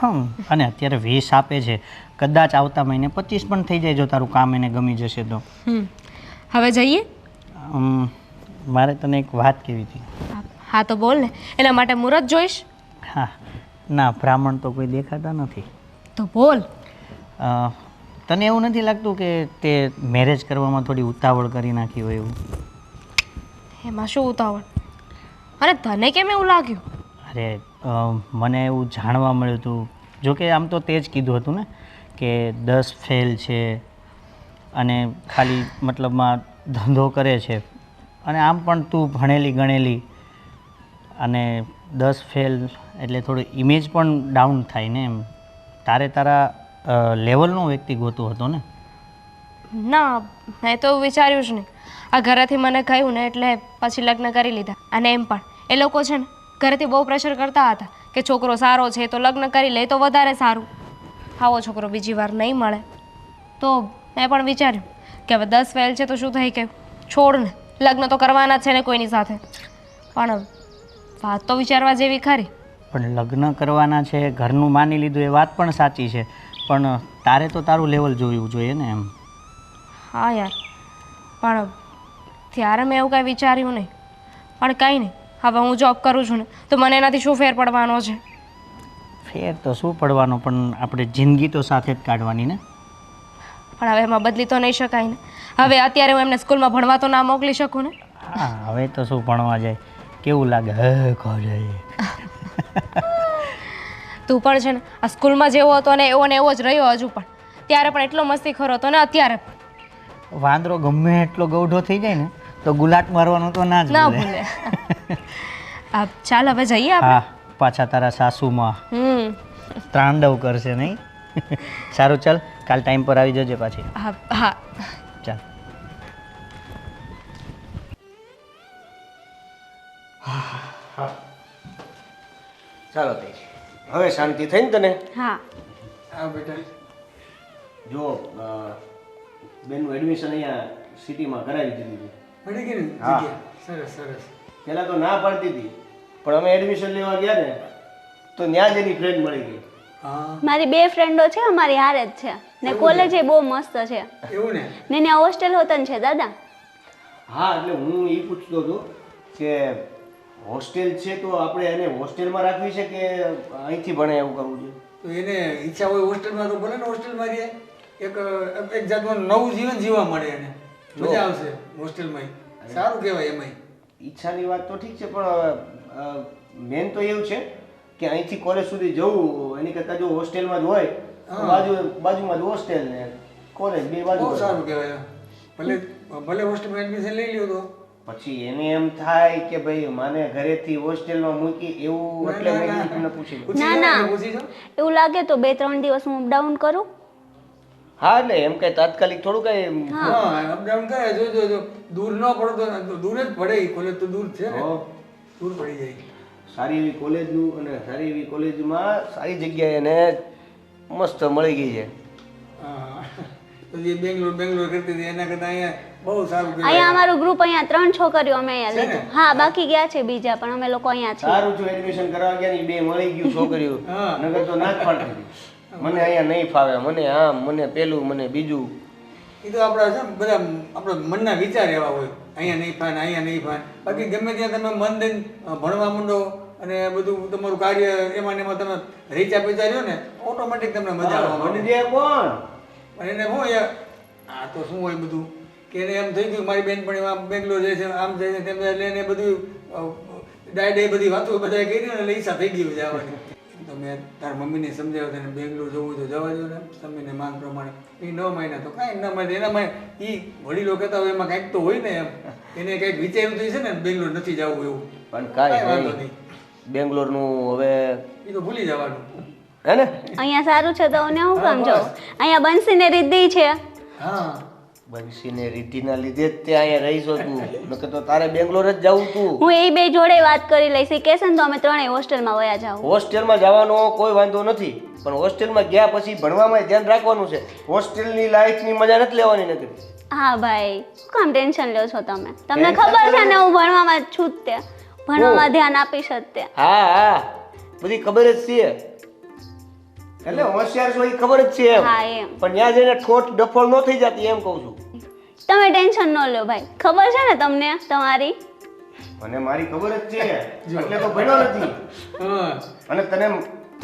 G: અને અત્યારે 20 આપે છે, કદાચ આવતા મહિને 25 પણ થઈ જાય જો તારું કામ એને ગમી જશે તો.
C: હવે જઈએ?
G: મારે તને એક વાત કહેવી હતી.
C: હા તો બોલ ને, એના માટે મુહૂર્ત જોઈશ?
G: હા, ના બ્રાહ્મણ તો કોઈ દેખાતા નથી.
C: તો બોલ.
G: તને એવું નથી લાગતું કે તે મેરેજ કરવામાં થોડી ઉતાવળ કરી નાખી હોય એવું?
C: એમાં શું ઉતાવળ? અરે તને કેમ એવું લાગ્યું?
G: અરે મને એવું જાણવા મળ્યું હતું, જોકે આમ તો તે જ કીધું હતું ને કે 10 ફેલ છે અને ખાલી મતલબમાં ધંધો કરે છે, અને આમ પણ તું ભણેલી ગણેલી, અને 10 ફેલ એટલે થોડું ઇમેજ પણ ડાઉન થાય ને એમ. તારે તારા લેવલનો વ્યક્તિ ગોતો હતો ને?
C: ના, મેં તો એવું વિચાર્યું જ નહીં. આ ઘરેથી મને કહ્યું ને એટલે પછી લગ્ન કરી લીધા. અને એમ પણ એ લોકો છે ને ઘરેથી બહુ પ્રેશર કરતા હતા કે છોકરો સારો છે તો લગ્ન કરી લે તો વધારે સારું. આવો છોકરો બીજી વાર નહીં મળે. તો મેં પણ વિચાર્યું કે હવે 10 ફેલ છે તો શું થઈ ગયું, છોડ ને, લગ્ન તો કરવાના જ છે ને કોઈની સાથે, પણ વાત તો વિચારવા જેવી ખરી.
G: પણ લગ્ન કરવાના છે, ઘરનું માની લીધું એ વાત પણ સાચી છે, પણ તારે તો તારું લેવલ જોવું જોઈએ ને એમ.
C: હા યાર, પણ ત્યારે મેં એવું કાંઈ વિચાર્યું નહીં. પણ કંઈ નહીં, હવે હું જોબ કરું છું ને તો મને એનાથી શું ફેર પડવાનો છે?
G: ફેર તો શું પડવાનો, પણ આપણે જિંદગી તો સાથે જ કાઢવાની ને.
C: પણ હવે એમાં બદલી તો નહીં શકાય ને. હવે અત્યારે હું એમને સ્કૂલમાં ભણવા તો ના મોકલી શકું ને.
G: હા, હવે તો શું ભણવા જાય, કેવું લાગે હે કરે.
C: તું પણ છે ને આ સ્કૂલમાં જેવો હતો ને એવો જ રહ્યો હજુ પણ. ત્યારે પણ એટલો મસ્તી ખરો હતો ને અત્યારે પણ.
G: વાંદરો ગમે એટલો ગૌઢો થઈ જાય ને તો ગુલાટ મારવાનું તો ના જ
C: ના
G: ભૂલે.
C: ભૂલે. ચાલ હવે જઈએ આપણે.
G: હા, પાછા તારા સાસુમાં ત્રાંડવ કરશે નહીં. સારું, ચાલ કાલ ટાઈમ પર આવી જજે પાછી.
C: હા હા
G: ચાલ.
D: ચાલો તે હવે શાંતિ થઈ ને તને?
A: હા.
F: હા બેટા.
D: જો બેનનું એડમિશન અહીંયા સિટીમાં કરાવી દીધું છે.
F: મળી ગઈ ને
D: હા.
F: જગ્યા? સરસ સરસ.
D: પહેલાં તો ના પાડતી હતી, પણ અમે એડમિશન લેવા ગયા ને તો ત્યાં જ એની ફ્રેન્ડ મળી ગઈ.
F: હા
A: મારી 2 ફ્રેન્ડો છે, અમારી હારે જ છે ને, કોલેજ એ બહુ મસ્ત છે
F: એવું ને?
A: ને ત્યાં હોસ્ટેલ હોતન છે દાદા.
D: હા, એટલે હું એ પૂછતો હતો કે હોસ્ટેલ છે તો આપણે એને હોસ્ટેલમાં રાખવી છે કે અહીંથી ભણે એવું કરવું છે?
F: તો એને ઈચ્છા હોય હોસ્ટેલમાં તો ભલે ને હોસ્ટેલમાં રહે. એક જાતનું નવું જીવન જીવવા મળે એને. મજા આવશે હોસ્ટેલમાં. સારું કહેવાય એમાંય.
D: ઈચ્છાની વાત તો ઠીક છે, પણ મેન તો એવું છે કે અહીંથી કોલેજ સુધી જવું એની કરતાં જો હોસ્ટેલમાં જ હોય તો બાજુમાં જ હોસ્ટેલ ને કોલેજ બે બાજુ.
F: બહુ સારું કહેવાય. ભલે હોસ્ટેલમાં એડમિશન લઈ લ્યો તો
D: પછી એને એમ થાય કે ભાઈ માને ઘરેથી હોસ્ટેલમાં મૂકી એવું, એટલે મેં કીધું તમને પૂછી લઉં.
A: ના ના,
F: પૂછી જાઓ.
A: એવું લાગે તો 2-3 દિવસ હું અપડાઉન કરું.
D: હા, એટલે એમ કઈ તાત્કાલિક થોડું કઈ.
F: હા, અપડાઉન કરે. જો દૂર ન પડો તો દૂર જ પડે. કોલેજ તો દૂર છે ને, દૂર પડી જાય.
D: સારી એવી કોલેજનું અને સારી એવી કોલેજમાં સારી જગ્યાએ એને મસ્ત મળી ગઈ છે.
F: હા, તો જે બેંગ્લોર કરતી હતી એના કરતાં અહીંયા બહુ સારું કહેવાય.
A: અહીંયા અમારું ગ્રુપ, અહીંયા 3 છોકરીઓ અમે અહીંયા લીધું. હા, બાકી ગયા છે બીજા, પણ અમે લોકો અહીંયા છીએ.
D: સારું છું એડમિશન કરાવવા ગયા ને બે મળી ગયું છોકરીઓ.
F: હા.
D: નગર તો ના જ પાડતી હતી. મને અહીંયા નહીં ફાવે, મને આમ, મને પેલું, મને બીજું.
F: એ તો આપણા છે ને બધા આપણા મનના વિચાર એવા હોય. અહીંયા નહીં ફાન, અહીંયા નહીં ફાન. બાકી ગમે ત્યાં તમે મન દઈને ભણવા માંડો અને બધું તમારું કાર્ય એમાં ને એમાં તમે રીચા પીચા રહ્યો ને ઓટોમેટિક તમને મજા આવવા માંડે.
D: મને દે કોણ?
F: પણ એને શું યાર, આ તો શું હોય બધું કે એને એમ થઈ ગયું મારી બેનપણી આમ બેંગ્લોર જાય છે, આમ જાય છે, તેમ જાય, એટલે એને બધું ડાયડે બધી વાતો બધા કરી ને એટલે ઈચ્છા થઈ ગયું જવાની. તો મેં તારા મમ્મીને સમજાવ્યું તેને બેંગ્લોર જવું તો જવા દો ને, સમયને માંગ પ્રમાણે. એ 9 મહિના તો કાંઈ ન મળે એનામાં. એ વડીલો કહેતા હોય એમાં કાંઈક તો હોય ને એમ. એને કંઈક વિચાર્યું તો છે ને બેંગ્લોર નથી જવું એવું.
D: પણ
F: કાંઈ
D: કાંઈ
F: વાંધો
D: નહીં.
F: નહીં,
D: બેંગ્લોરનું હવે
F: એ તો ભૂલી જવાનું.
D: હે ને?
A: અહીંયા સારું છે તો ને હું કામ
F: હા,
A: જાઉં.
F: બસ.
A: અહીંયા બંસીને રીધી છે.
F: હા,
D: બંસીને રીતિના લીધે જ તે અહીંયા રહીશો તું, નકર તો તારે બેંગ્લોર જ જવું તું.
A: હું એ 2 જોડે વાત કરી લઈશ. એ કહેશે ને તો અમે 3 હોસ્ટેલમાં વયા જાઉં.
D: હોસ્ટેલમાં જવાનો કોઈ વાંધો નથી, પણ હોસ્ટેલમાં ગયા પછી ભણવામાં ધ્યાન રાખવાનું છે. હોસ્ટેલની લાઈફની મજા નથી લેવાની નથી.
A: હા ભાઈ, શું કામ ટેન્શન લ્યો છો તમે? તમને ખબર છે ને હું ભણવામાં જ છું જ તે. ભણવામાં ધ્યાન આપીશ જ તે.
D: હા હા, બધી ખબર જ છે. એટલે હોશિયાર છો એ ખબર જ છે એમ.
A: હા એમ.
D: પણ ત્યાં જઈને ઠોઠ ડફોળ ન થઈ જતી એમ કહું છું.
A: તમે ટેન્શન ન લો ભાઈ, ખબર છે ને તમને તમારી.
D: મને મારી ખબર જ છે, એટલે તો ભણ્યો નથી.
F: હા.
D: અને તને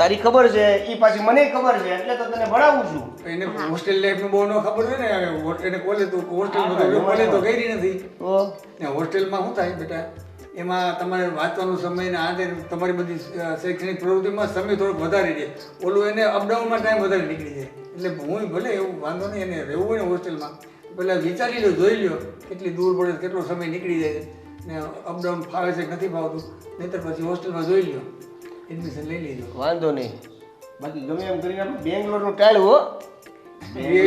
D: તારી ખબર છે એ પાછી મને ખબર છે, એટલે તો તને ભણાવું છું.
F: એને હોસ્ટેલ લાઈફનું બહુ ન ખબર હોય ને. એને કોલેજ તો હોસ્ટેલમાં તો કોલેજ તો કરી નથી.
D: તો
F: ને હોસ્ટેલમાં શું થાય બેટા, એમાં તમારે વાંચવાનો સમય ને આ તે તમારી બધી શૈક્ષણિક પ્રવૃત્તિમાં સમય થોડોક વધારે રહે. ઓલું એને અપડાઉનમાં ટાઈમ વધારે નીકળી જાય. એટલે હું ભલે એવું વાંધો નહીં, એને રહેવું હોય ને હોસ્ટેલમાં પહેલાં વિચારી લો, જોઈ લો કેટલી દૂર પડે, કેટલો સમય નીકળી જાય ને અપડાઉન ફાવે છે કે નથી ફાવતું. નહીંતર પછી હોસ્ટેલમાં જોઈ લો, એડમિશન લઈ લેજો.
D: વાંધો નહીં. બાકી ગમે એમ કરીને આપણે બેંગ્લોરનું ટાળ્યું હો.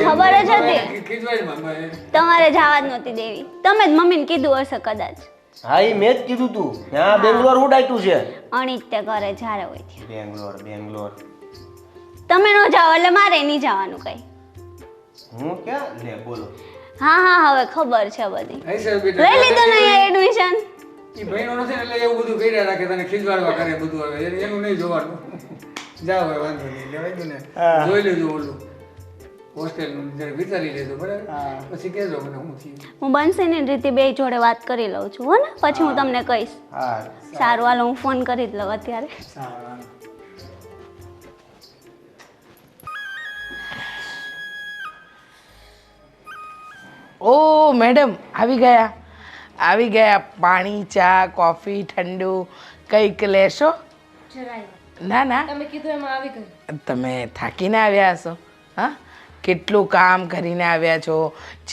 A: ખબર જ હતી.
F: ખીજવાડમાં
A: તમારે જવા જ નહોતી દેવી. તમે જ મમ્મીને કીધું હશે કદાચ.
D: હા, એ મેં જ કીધું તું. ત્યાં બેંગ્લોર ઉડાયતું છે.
A: અણિત તે કરે જ્યારે હોય ત્યાં.
D: બેંગ્લોર બેંગ્લોર
A: તમે ન જાઓ એટલે મારે નહીં જવાનું કઈ.
D: હું ક્યાં લે બોલો.
A: હા હા હવે ખબર છે બધી.
F: અહીં સાહેબ બેટા
A: લઈ લીધું ને અહીંયા એડમિશન?
F: એ ભાઈનો નથી ને એટલે એવું બધું કર્યા રાખે તને ખીજવાડવા કરે બધું આવે એનું નહીં જોવાનું જાવ હવે વાંધો નહીં એટલે વાંધો ને જોઈ લેજો ઓલું હોસ્ટેલનું જરા વિચારી લેજો બરાબર પછી કહેજો મને હું થયું.
A: હું બનશે ને રીતિ બે જોડે વાત કરી લઉં છું હો ને, પછી હું તમને કહીશ.
F: હા
A: સારું હાલો હું ફોન કરી જ લઉં અત્યારે.
F: સારું.
B: ઓ મેડમ આવી ગયા. પાણી, ચા, કોફી, ઠંડુ કંઈક લેશો?
C: જરાય
B: ના
C: તમે કીધું એમાં આવી ગયું.
B: તમે થાકીને આવ્યા હશો. હા, કેટલું કામ કરીને આવ્યા છો.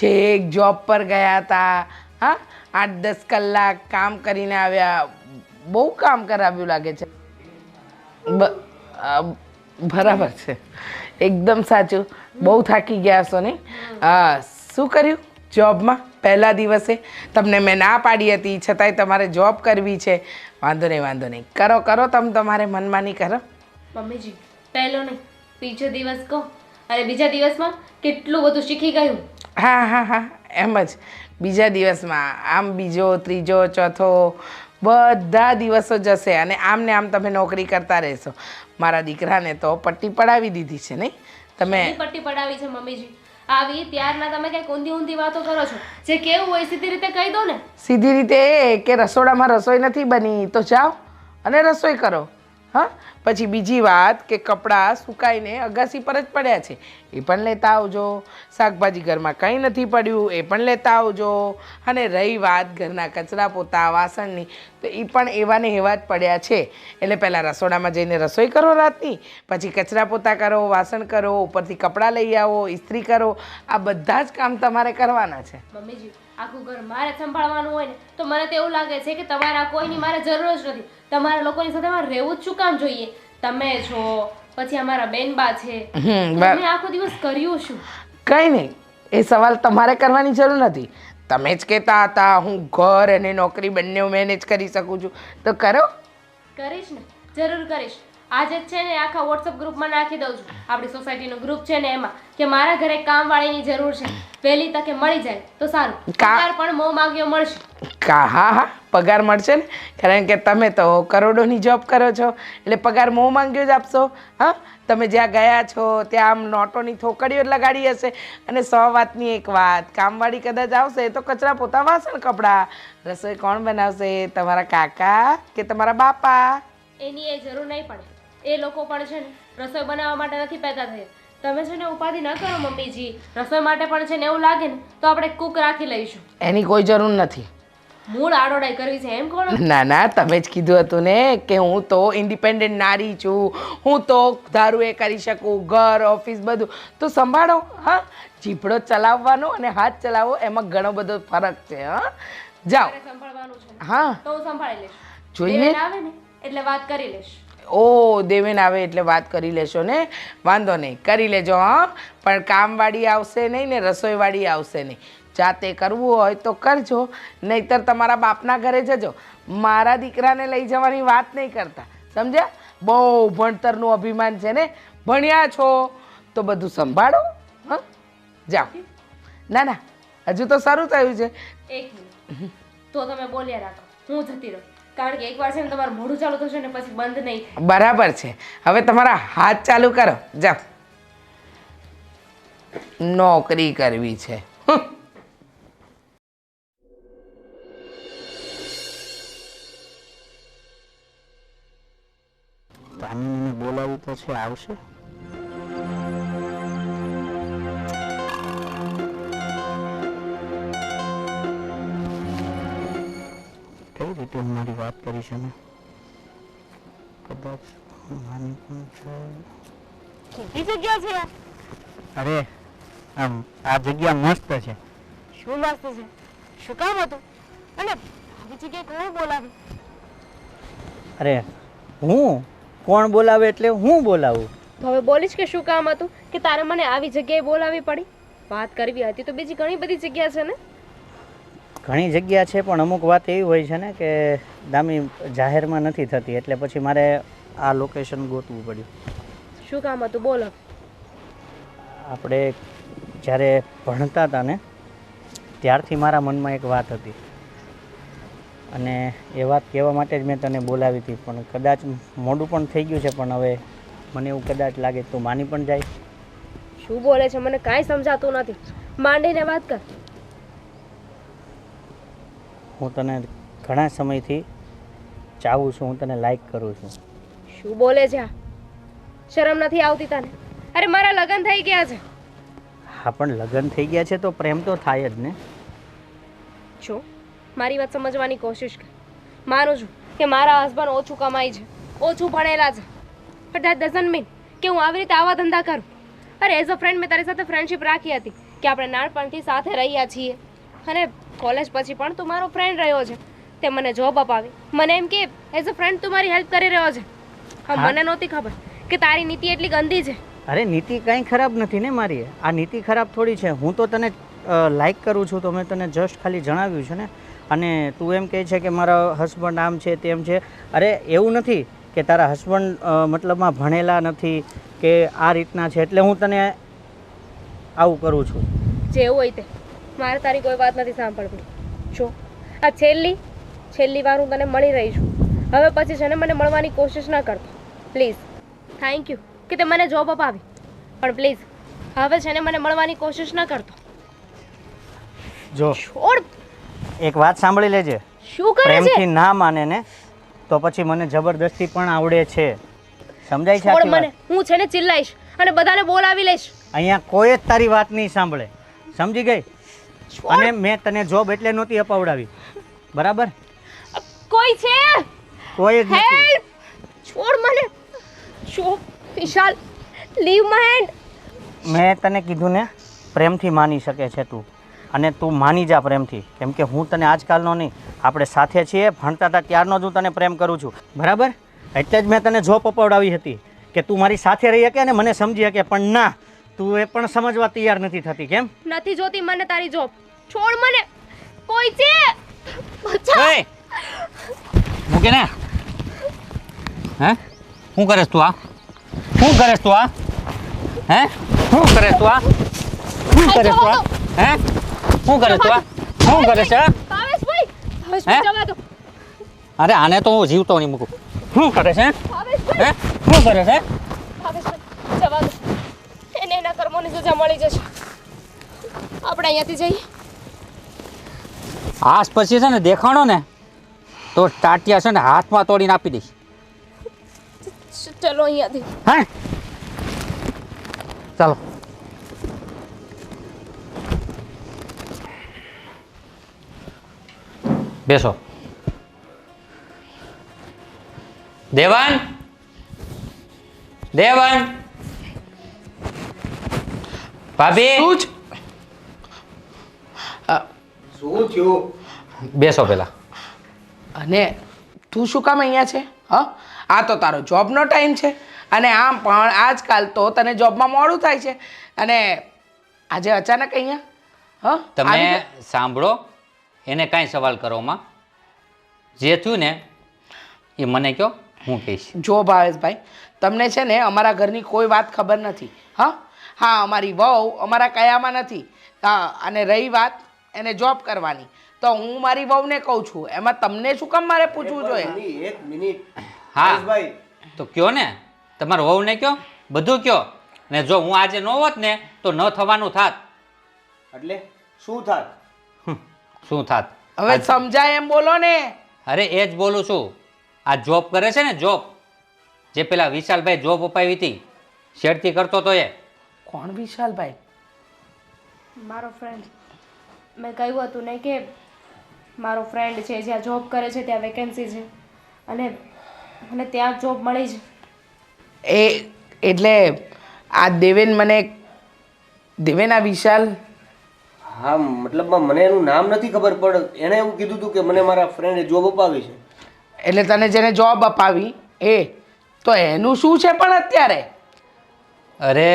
B: છેક જોબ પર ગયા હતા. હા, 8-10 કલાક કામ કરીને આવ્યા. બહુ કામ કરાવ્યું લાગે છે. બરાબર છે, એકદમ સાચું. બહુ થાકી ગયા છો ને? હા, શું કર્યું જોબમાં પહેલા દિવસે? તમને મેં ના પાડી હતી છતાંય તમારે જોબ કરવી છે. વાંધો નહીં, કરો તમે તમારે મનમાની કરો.
C: મમ્મીજી પહેલો નહીં બીજો દિવસ કહો અને બીજા દિવસમાં કેટલું બધું શીખી ગયું.
B: હા એમ જ. બીજા દિવસમાં આમ બીજો, ત્રીજો, ચોથો બધા દિવસો જશે અને આમ ને આમ તમે નોકરી કરતા રહેશો. મારા દીકરાને તો પટ્ટી પડાવી દીધી છે નહીં તમે?
C: શેની પટ્ટી પડાવી છે મમ્મીજી? આવી ત્યારના તમે કઈક ઊંધી વાતો કરો છો. જે કેવું હોય સીધી રીતે કહી દો ને.
B: સીધી રીતે એ કે રસોડામાં રસોઈ નથી બની તો જાઓ અને રસોઈ કરો. હા, પછી બીજી વાત કે કપડાં સુકાઈને અગાસી પર જ પડ્યા છે એ પણ લેતા આવજો. શાકભાજી ઘરમાં કંઈ નથી પડ્યું એ પણ લેતા આવજો. અને રહી વાત ઘરના કચરા પોતા વાસણની તો એ પણ એવા ને એવા જ પડ્યા છે. એટલે પહેલાં રસોડામાં જઈને રસોઈ કરો રાતની, પછી કચરા પોતા કરો, વાસણ કરો, ઉપરથી કપડાં લઈ આવો, ઇસ્ત્રી કરો. આ બધા જ કામ તમારે કરવાના છે.
C: મમ્મીજી આખું ઘર મારે સંભાળવાનું હોય ને તો મને તો એવું લાગે છે કે તમારા કોઈની મારે જરૂર જ નથી. તમારા લોકોની સાથે મારે રહેવું જ શું કામ જોઈએ? તમે છો, પછી અમારા બેનબા છે. તમે આખો દિવસ કર્યું શું?
B: કંઈ નહીં, એ સવાલ તમારે કરવાની જરૂર નથી. તમે જ કહેતા હતા હું ઘર અને નોકરી બંને મેનેજ કરી શકું છું તો કરો.
C: કરીશ ને, જરૂર કરીશ. આજે જ છે ને આખા વોટ્સઅપ ગ્રુપમાં નાખી દઉં છું. આપણી સોસાયટીનું ગ્રુપ છે ને એમાં કે મારા ઘરે કામવાળીની જરૂર છે. વહેલી તકે મળી જાય તો સારું. પગાર પણ મોં માગ્યો મળશે.
B: હા પગાર મળશે ને, કારણ કે તમે તો કરોડોની જોબ કરો છો એટલે પગાર મોં માંગ્યો જ આપશો. હા, તમે જ્યાં ગયા છો ત્યાં આમ નોટોની થોકડીઓ લગાડી હશે. અને 100 વાતની એક વાત, કામવાળી કદાચ આવશે તો કચરા પોતા વાસણ કપડાં રસોઈ કોણ બનાવશે? તમારા કાકા કે તમારા બાપા?
C: એની એ જરૂર નહીં પડે. એ લોકો પણ છે ને રસોઈ બનાવવા માટે નથી પેદા થયા. તમે છે ને ઉપાધિ ન કરો મમ્મીજી. રસોઈ માટે પણ છે ને એવું લાગે ને તો આપણે કુક રાખી લઈશું.
B: એની કોઈ જરૂર નથી.
C: મૂળ આડોડાઈ કરવી છે એમ કોણ?
B: ના તમે જ કીધું હતું ને કે હું તો ઇન્ડિપેન્ડન્ટ નારી છું. હું તો ધારું એ કરી શકું. ઘર, ઓફિસ બધું તો સંભાળો. હા, જીભડો ચલાવવાનો અને હાથ ચલાવવો એમાં ઘણો બધો ફરક છે. હા, જાઓ.
C: સંભાળવાનું છે
B: હા
C: તો હું સંભાળી લઈશ.
B: જોઈએ
C: આવે ને એટલે વાત કરી લઈશ.
B: ઓ દેવેન આવે એટલે વાત કરી લેશો ને? વાંધો નહીં, કરી લેજો. હા, પણ કામવાળી આવશે નહીં ને રસોઈવાળી આવશે નહીં. જાતે કરવું હોય તો કરજો, નહીંતર તમારા બાપના ઘરે જજો. મારા દીકરાને લઈ જવાની વાત નહીં કરતા, સમજ્યા? બહુ ભણતરનું અભિમાન છે ને, ભણ્યા છો તો બધું સંભાળો. હા, જાઓ. ના હજુ તો શરૂ થયું છે.
C: એક મિનિટ તો તમે બોલ્યા રાખો, હું જતી રહું. કારણ કે એકવાર છે ને તમારું મોઢું ચાલુ થશે ને પછી બંધ નહીં થાય.
B: બરાબર છે, હવે તમારા હાથ ચાલુ કરો. જાઓ, નોકરી કરવી છે.
G: બોલાવી તો છે, આવશે. કઈ રીતે હું મારી વાત કરી છે ને? કદાચ માની પણ છે.
I: કેટલી જગ્યા છે?
G: અરે આમ આ જગ્યા મસ્ત છે.
I: શું મસ્ત છે? શું કામ હતું? અને આવી જગ્યાએ કોણ બોલાવે?
G: અરે હું કોણ બોલાવે એટલે હું બોલાવું?
C: તો હવે બોલીશ કે શું કામ હતું કે તારે મને આવી જગ્યાએ બોલાવી પડી? વાત કરવી હતી તો બીજી ઘણી બધી જગ્યા છે ને.
G: ઘણી જગ્યા છે પણ અમુક વાત એવી હોય છે ને કે દામી જાહેરમાં નથી થતી, એટલે પછી મારે આ લોકેશન ગોતવું પડ્યું.
C: શું કામ હતું બોલો.
G: આપણે જ્યારે ભણતા હતા ને ત્યારથી મારા મનમાં એક વાત હતી અને એ વાત કહેવા માટે જ મેં તને બોલાવી હતી, પણ કદાચ મોડું પણ થઈ ગયું છે. પણ હવે મને એવું કદાચ લાગે તું માની પણ જાય.
C: શું બોલે છે મને કાંઈ સમજાતું નથી. માંડીને વાત કર.
G: હું તને ઘણા સમયથી ચાહું છું, હું તને લાઈક કરું છું.
C: શું બોલે છે આ? શરમ નથી આવતી તને? અરે મારા લગ્ન થઈ ગયા છે.
G: હા, પણ લગ્ન થઈ ગયા છે તો પ્રેમ તો થાય જ ને.
C: જો મારી વાત સમજવાની કોશિશ કર. માનું છું કે મારા હસબન્ડ ઓછું કમાય છે, ઓછું ભણેલા છે, બટ ધેટ ડઝન્ટ મીન કે હું આવી રીતે આવા ધંધા કરું. અરે એઝ અ ફ્રેન્ડ મેં તારી સાથે ફ્રેન્ડશિપ રાખી હતી કે આપણે નાનપણથી સાથે રહ્યા છીએ અને કોલેજ પછી પણ તું મારો ફ્રેન્ડ રહ્યો છે. તે મને જોબ અપાવી, મને એમ કે એઝ અ ફ્રેન્ડ તું મારી હેલ્પ કરી રહ્યો છે. હા, મને નહોતી ખબર કે તારી નીતિ એટલી ગંદી છે.
G: અરે નીતિ કાંઈ ખરાબ નથી ને મારી. આ નીતિ ખરાબ થોડી છે. હું તો તને લાઈક કરું છું તો મેં તને જસ્ટ ખાલી જણાવ્યું છે ને. અને તું એમ કહે છે કે મારા હસબન્ડ આમ છે તેમ છે. અરે એવું નથી કે તારા હસબન્ડ મતલબમાં ભણેલા નથી કે આ રીતના છે એટલે હું તને આવું કરું છું.
C: જે હોય તે, મારે તારી કોઈ વાત નથી સાંભળવી. જો આ છેલ્લી વાર હું તને મળી રહી છું. હવે પછી છે ને મને મળવાની કોશિશ ના કરતો પ્લીઝ. થેન્ક યુ કે તે મને જોબ અપાવી, પણ પ્લીઝ હવે છે ને મને મળવાની કોશિશ ન કરતો.
G: જો
C: છોડ.
G: એક વાત સાંભળી લેજે.
C: શું કરે છે?
G: પ્રેમથી ના માને ને તો પછી મને જબરદસ્તી પણ આવડે છે. સમજાય છે
C: છોડ
G: આખી વાત?
C: મને. હું છે ને ચિલ્લાઈશ અને બધાને બોલાવી લઈશ.
G: અહીંયા કોઈ જ તારી વાત નહીં સાંભળે. સમજી ગઈ?
C: છોડ.
G: અને મેં તને જોબ એટલે નહોતી અપાવડાવી, બરાબર?
C: કોઈ છે?
G: કોઈ જ નથી.
C: હેલ્પ! છોડ મને. શું વિશાલ, લીવ માય હેન્ડ.
G: મેં તને કીધું ને પ્રેમથી માની શકે છે તું, અને તું માની જા પ્રેમથી. કેમ કે હું તને આજકાલનો નહીં, આપણે સાથે છીએ, ભણતા હતા ત્યારનો જ હું તને પ્રેમ કરું છું, બરાબર? એટલે જ મેં તને જોબ અપાવડાવી હતી કે તું મારી સાથે રહી શકે અને મને સમજી શકે. પણ ના, તું એ પણ સમજવા તૈયાર નથી થતી. કેમ
C: નથી જોતી મને તારી જોબ? છોડ મને. કોઈ છે? બચાવ.
E: ઓય મૂકે ને. હે શું કરેસ તું આ? શું કરેસ તું આ? હે શું કરેસ તું આ? શું કરેસ તું આ? હે શું કરેસ તું આ? શું કરે છે?
C: ભાવેશભાઈ, ભાવેશભાઈ જવા દો.
E: અરે આને તો હું જીવતો નહીં મૂકું. શું કરે છે?
C: ભાવેશભાઈ,
E: હે શું કરે છે?
C: ભાવેશભાઈ જવા દો. એને એના કર્મોની સજા મળી જશે. આપણે અહીંયાથી જઈએ.
E: આસ પછી છે ને દેખાણો ને તો ટાટિયા છે ને હાથમાં તોડીને આપી દઈશ.
C: ચલો અહીંયાથી.
E: હા ચાલો. બેસો. દેવાન, દેવાન, ભાભી
B: શું જ
D: શું થયું?
E: બેસો પેલા.
B: અને તું શું કામ અહીંયા છે? હા, આ તો તારો જોબનો ટાઈમ છે અને આમ પણ આજકાલ તો તને જોબમાં મોડું થાય છે અને આજે અચાનક અહીંયા હા
E: તમે સાંભળો, એને કાંઈ સવાલ કરવામાં જે થયું ને એ મને કહો, હું કહીશ.
B: જો ભાવેશભાઈ, તમને છે ને અમારા ઘરની કોઈ વાત ખબર નથી. હા હા, અમારી વહુ અમારા કયામાં નથી. હા, અને રહી વાત એને જોબ કરવાની, તો હું મારી વહુને કહું છું, એમાં તમને શું કામ મારે પૂછવું જોઈએ?
D: એક મિનિટ.
E: હા
D: ભાઈ,
E: તો કયો ને, તમારા વહુને કયો, બધું કયો. ને જો હું આજે ન હોત ને તો ન થવાનું થાત.
D: એટલે શું થાત?
E: શું થાત?
B: હવે સમજાય એમ બોલો ને.
E: અરે એ જ બોલું છું. આ જોબ કરે છે ને, જોબ જે પેલા વિશાલભાઈ જોબ અપાવી હતી, શેરથી કરતો તો એ.
B: કોણ વિશાલભાઈ?
C: મારો ફ્રેન્ડ. મેં કહ્યું હતું ને કે મારો ફ્રેન્ડ છે, જ્યાં જોબ કરે છે ત્યાં વેકેન્સી છે અને મને ત્યાં જોબ મળી છે.
B: એ એટલે આ દેવેન દેવેન આ વિશાલ.
D: હા, મતલબમાં મને એનું નામ નથી ખબર, પણ એણે એવું કીધું હતું કે મને મારા ફ્રેન્ડે જોબ અપાવી છે.
B: એટલે તને જેને જોબ અપાવી એ તો એનું શું છે પણ અત્યારે?
E: અરે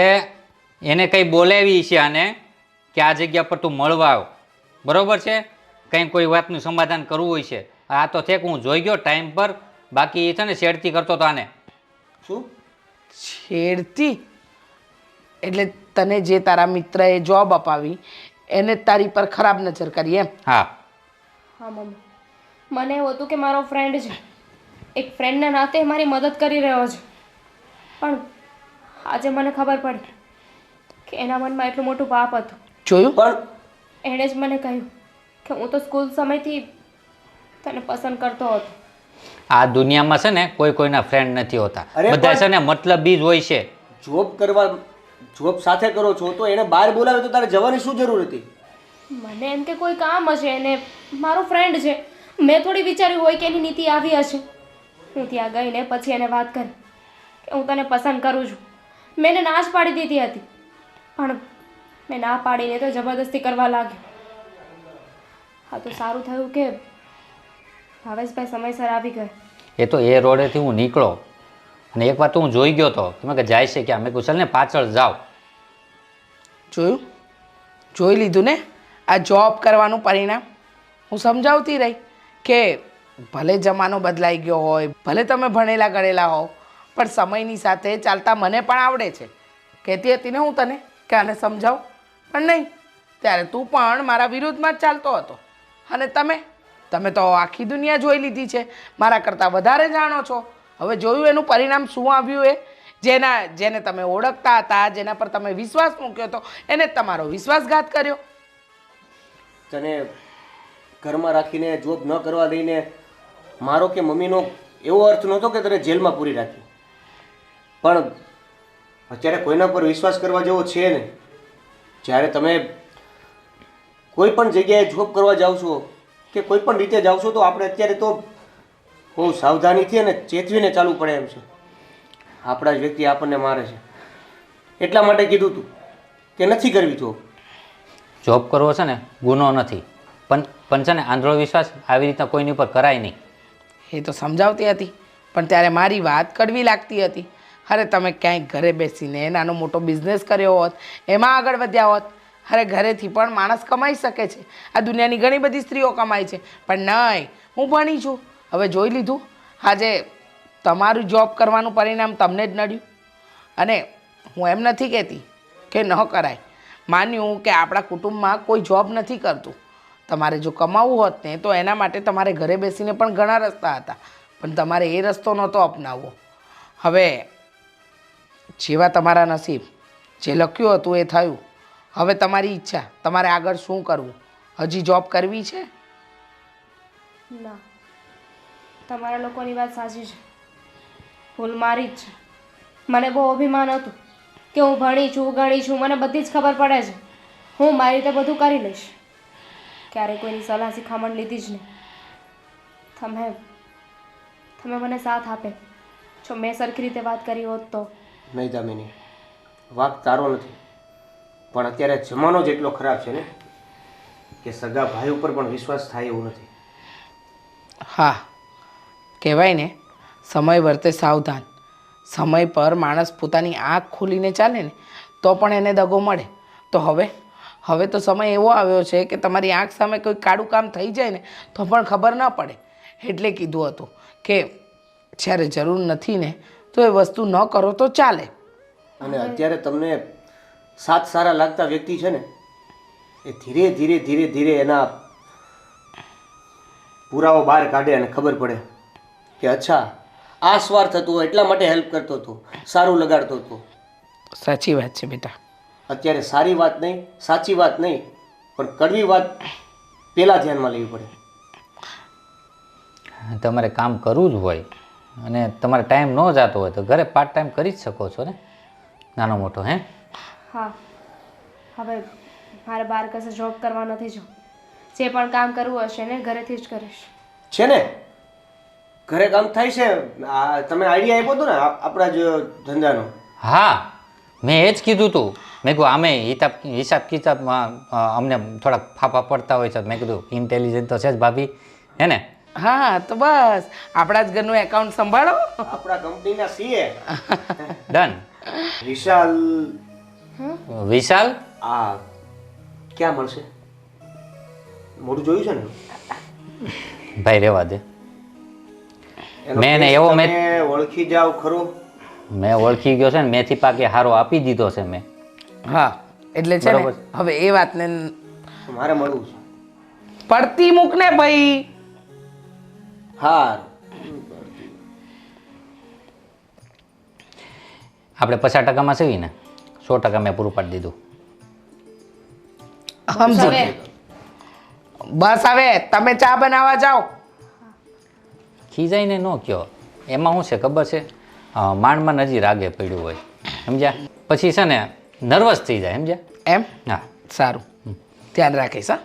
E: એને કંઈ બોલાવી છે આને કે આ જગ્યા પર તું મળવા આવ, બરોબર છે? કંઈ કોઈ વાતનું સમાધાન કરવું હોય છે. આ તો થેક હું જોઈ ગયો ટાઈમ પર, બાકી એ છે ને શેરથી કરતો હતો આને.
D: શું?
B: છેડતી? એટલે તને જે તારા મિત્રએ જોબ અપાવી એને જ તારી પર ખરાબ નજર કરી એમ.
E: હા
C: હા મમ્મી, મને એવું હતું કે મારો ફ્રેન્ડ છે, એક ફ્રેન્ડના નાતે મારી મદદ કરી રહ્યો છે, પણ આજે મને ખબર પડી કે એના મનમાં એટલું મોટું પાપ હતું.
B: જોયું?
D: પણ
C: એણે જ મને કહ્યું કે હું તો સ્કૂલ સમયથી તને પસંદ કરતો હતો.
E: આ દુનિયામાં છે ને કોઈ કોઈના ફ્રેન્ડ નથી હોતા,
D: અરે
E: બધા
D: પણ-
E: છે ને મતલબી જ હોય છે.
D: જોબ સાથે કરો છો તો એને બહાર બોલાવે તો તારે જવાની શું જરૂર હતી?
C: મને એમ કે કોઈ કામ હશે અને મારો ફ્રેન્ડ છે, મેં થોડી વિચાર્યું હોય કે એની નીતિ આવી હશે. હું ત્યાં ગઈને પછી એને વાત કરી કે હું તને પસંદ કરું છું. મેં એને ના જ પાડી દીધી હતી, પણ મેં ના પાડીને તો જબરદસ્તી કરવા લાગ્યો. હા તો સારું થયું કે ભાવેશભાઈ સમયસર આવી ગયા.
E: એ તો એ રોડેથી હું નીકળો અને એક વાર તો હું જોઈ ગયો હતો કે મેં કે જાય છે કે અમે કુશલ ને પાછળ જાઓ.
B: જોયું? જોઈ લીધું ને આ જોબ કરવાનું પરિણામ. હું સમજાવતી રહી કે ભલે જમાનો બદલાઈ ગયો હોય, ભલે તમે ભણેલા ગણેલા હોવ, પણ સમયની સાથે ચાલતા મને પણ આવડે છે. કહેતી હતી ને હું તને કે આને સમજાવ, પણ નહીં. ત્યારે તું પણ મારા વિરુદ્ધમાં જ ચાલતો હતો. અને તમે તો આખી દુનિયા જોઈ લીધી છે, મારા કરતાં વધારે જાણો છો. હવે જોયું એનું પરિણામ શું આવ્યું? એ જેને તમે ઓળખતા હતા, જેના પર તમે વિશ્વાસ મૂક્યો હતો, એને જ તમારો વિશ્વાસઘાત કર્યો.
D: તને ઘરમાં રાખીને જોબ ન કરવા દઈને મારો કે મમ્મીનો એવો અર્થ નહોતો કે તને જેલમાં પૂરી રાખી, પણ અત્યારે કોઈના પર વિશ્વાસ કરવા જેવો છે ને. જ્યારે તમે કોઈ પણ જગ્યાએ જોબ કરવા જાઓ છો કે કોઈ પણ રીતે જાઓ છો તો આપણે અત્યારે તો બહુ સાવધાનીથી અને ચેતવીને ચાલવું પડે એમ છે. આપણા જ વ્યક્તિ આપણને મારે છે, એટલા માટે કીધું તું કે નથી કરવી જોબ.
E: જોબ કરવો છે ને ગુનો નથી, પણ છે ને આંધળો વિશ્વાસ આવી રીતના કોઈની ઉપર કરાય નહીં.
B: એ તો સમજાવતી હતી, પણ ત્યારે મારી વાત કડવી લાગતી હતી. અરે તમે ક્યાંય ઘરે બેસીને નાનો મોટો બિઝનેસ કર્યો હોત, એમાં આગળ વધ્યા હોત. અરે ઘરેથી પણ માણસ કમાઈ શકે છે, આ દુનિયાની ઘણી બધી સ્ત્રીઓ કમાય છે, પણ નહીં, હું ભણી છું. હવે જોઈ લીધું, આજે તમારું જોબ કરવાનું પરિણામ તમને જ નડ્યું. અને હું એમ નથી કહેતી કે ન કરાય, માન્યું કે આપણા કુટુંબમાં કોઈ જોબ નથી કરતું. તમારે જો કમાવવું હોત ને તો એના માટે તમારે ઘરે બેસીને પણ ઘણા રસ્તા હતા, પણ તમારે એ રસ્તો નહોતો અપનાવવો. હવે જેવા તમારા નસીબ, જે લખ્યું હતું એ થયું. હવે તમારી ઈચ્છા, તમારે આગળ શું કરવું? હજી જોબ કરવી છે?
C: ના, તમારા લોકોની વાત સાચી છે, ભૂલ મારી જ છે. મને બહુ અભિમાન હતું કે હું ભણી છું, ગણી છું, મને બધી જ ખબર પડે છે, હું મારી રીતે બધું કરી લઈશ. ક્યારેય કોઈની સલાહ શિખામણ લીધી જ નહીં. તમે મને સાથ આપે જો મેં સરખી રીતે વાત કરી હોત તો.
D: નહીં દામિની, વાક તારો નથી, પણ અત્યારે જમાનો જ એટલો ખરાબ છે ને કે સગા ભાઈ ઉપર પણ વિશ્વાસ થાય એવું નથી.
B: હા, કહેવાય ને સમય વર્તે સાવધાન. સમય પર માણસ પોતાની આંખ ખોલીને ચાલે ને તો પણ એને દગો મળે. તો હવે તો સમય એવો આવ્યો છે કે તમારી આંખ સામે કોઈ કાળું કામ થઈ જાય ને તો પણ ખબર ન પડે. એટલે કીધું હતું કે જ્યારે જરૂર નથી ને તો એ વસ્તુ ન કરો તો ચાલે.
D: અને અત્યારે તમને સાથ સારા લાગતા વ્યક્તિ છે ને એ ધીરે ધીરે ધીરે ધીરે એના પુરાવો બહાર કાઢે અને ખબર પડે કે અચ્છા આ સ્વાર્થ હતો, એટલા માટે હેલ્પ કરતો હતો, સારું લગાડતો હતો.
B: સાચી વાત છે બેટા.
D: અત્યારે સારી વાત નહીં, સાચી વાત નહીં, પણ કડવી વાત પહેલાં ધ્યાનમાં લેવી પડે.
E: તમારે કામ કરવું જ હોય અને તમારે ટાઈમ ન જતો હોય તો ઘરે પાર્ટ ટાઈમ કરી જ શકો છો ને, નાનો મોટો. હે
C: હા, હવે મારે બહાર કશે જોબ કરવા નથી જવું. જે પણ કામ કરવું હશે ને ઘરેથી જ કરીશ.
D: છે ને ઘરે કામ થાય છે. આ તમે આઈડિયા આપ્યો હતો ને આપણા જ ધંધાનો.
E: હા, મેં એ જ કીધું હતું. મેં કહ્યું આમે હિસાબ કિતાબમાં અમને થોડાક ફાફા પડતા હોય છે. મેં કીધું ઇન્ટેલિજન્ટ તો છે જ ભાભી, હે ને?
B: હા, તો બસ આપણા જ ઘરનું એકાઉન્ટ સંભાળો.
D: આપણા કંપનીના સીએ
E: ડન. વિશાલ
D: આ ક્યાં મળશે? મોઢું જોયું છે ને?
E: ભાઈ રહેવા દે.
D: એનો
E: મેં ને
D: face
E: એવો
D: તમે ઓળખી જાવ ખરો.
E: મેં ઓળખી ગયો છે ને, મેથી પાકે હારો આપી દીધો છે મેં.
B: હા, એટલે છે ને
E: બરોબર.
B: હવે એ વાતને
D: મારે મળવું છે.
B: પડતી મૂક ને ભાઈ.
D: હાર
E: આપણે 50% સીવી ને 100% મેં પૂરું પાડી દીધું.
B: સમજી
C: હવે
B: બસ હવે તમે ચા બનાવવા જાઓ.
E: ખીજાઈને ન કયો, એમાં શું છે ખબર છે, માંડમાં હજી રાગે પડ્યું હોય, સમજ્યા? પછી છે ને નર્વસ થઈ જાય, સમજ્યા?
B: એમ
E: હા.
B: સારું, ધ્યાન રાખીશ. હા.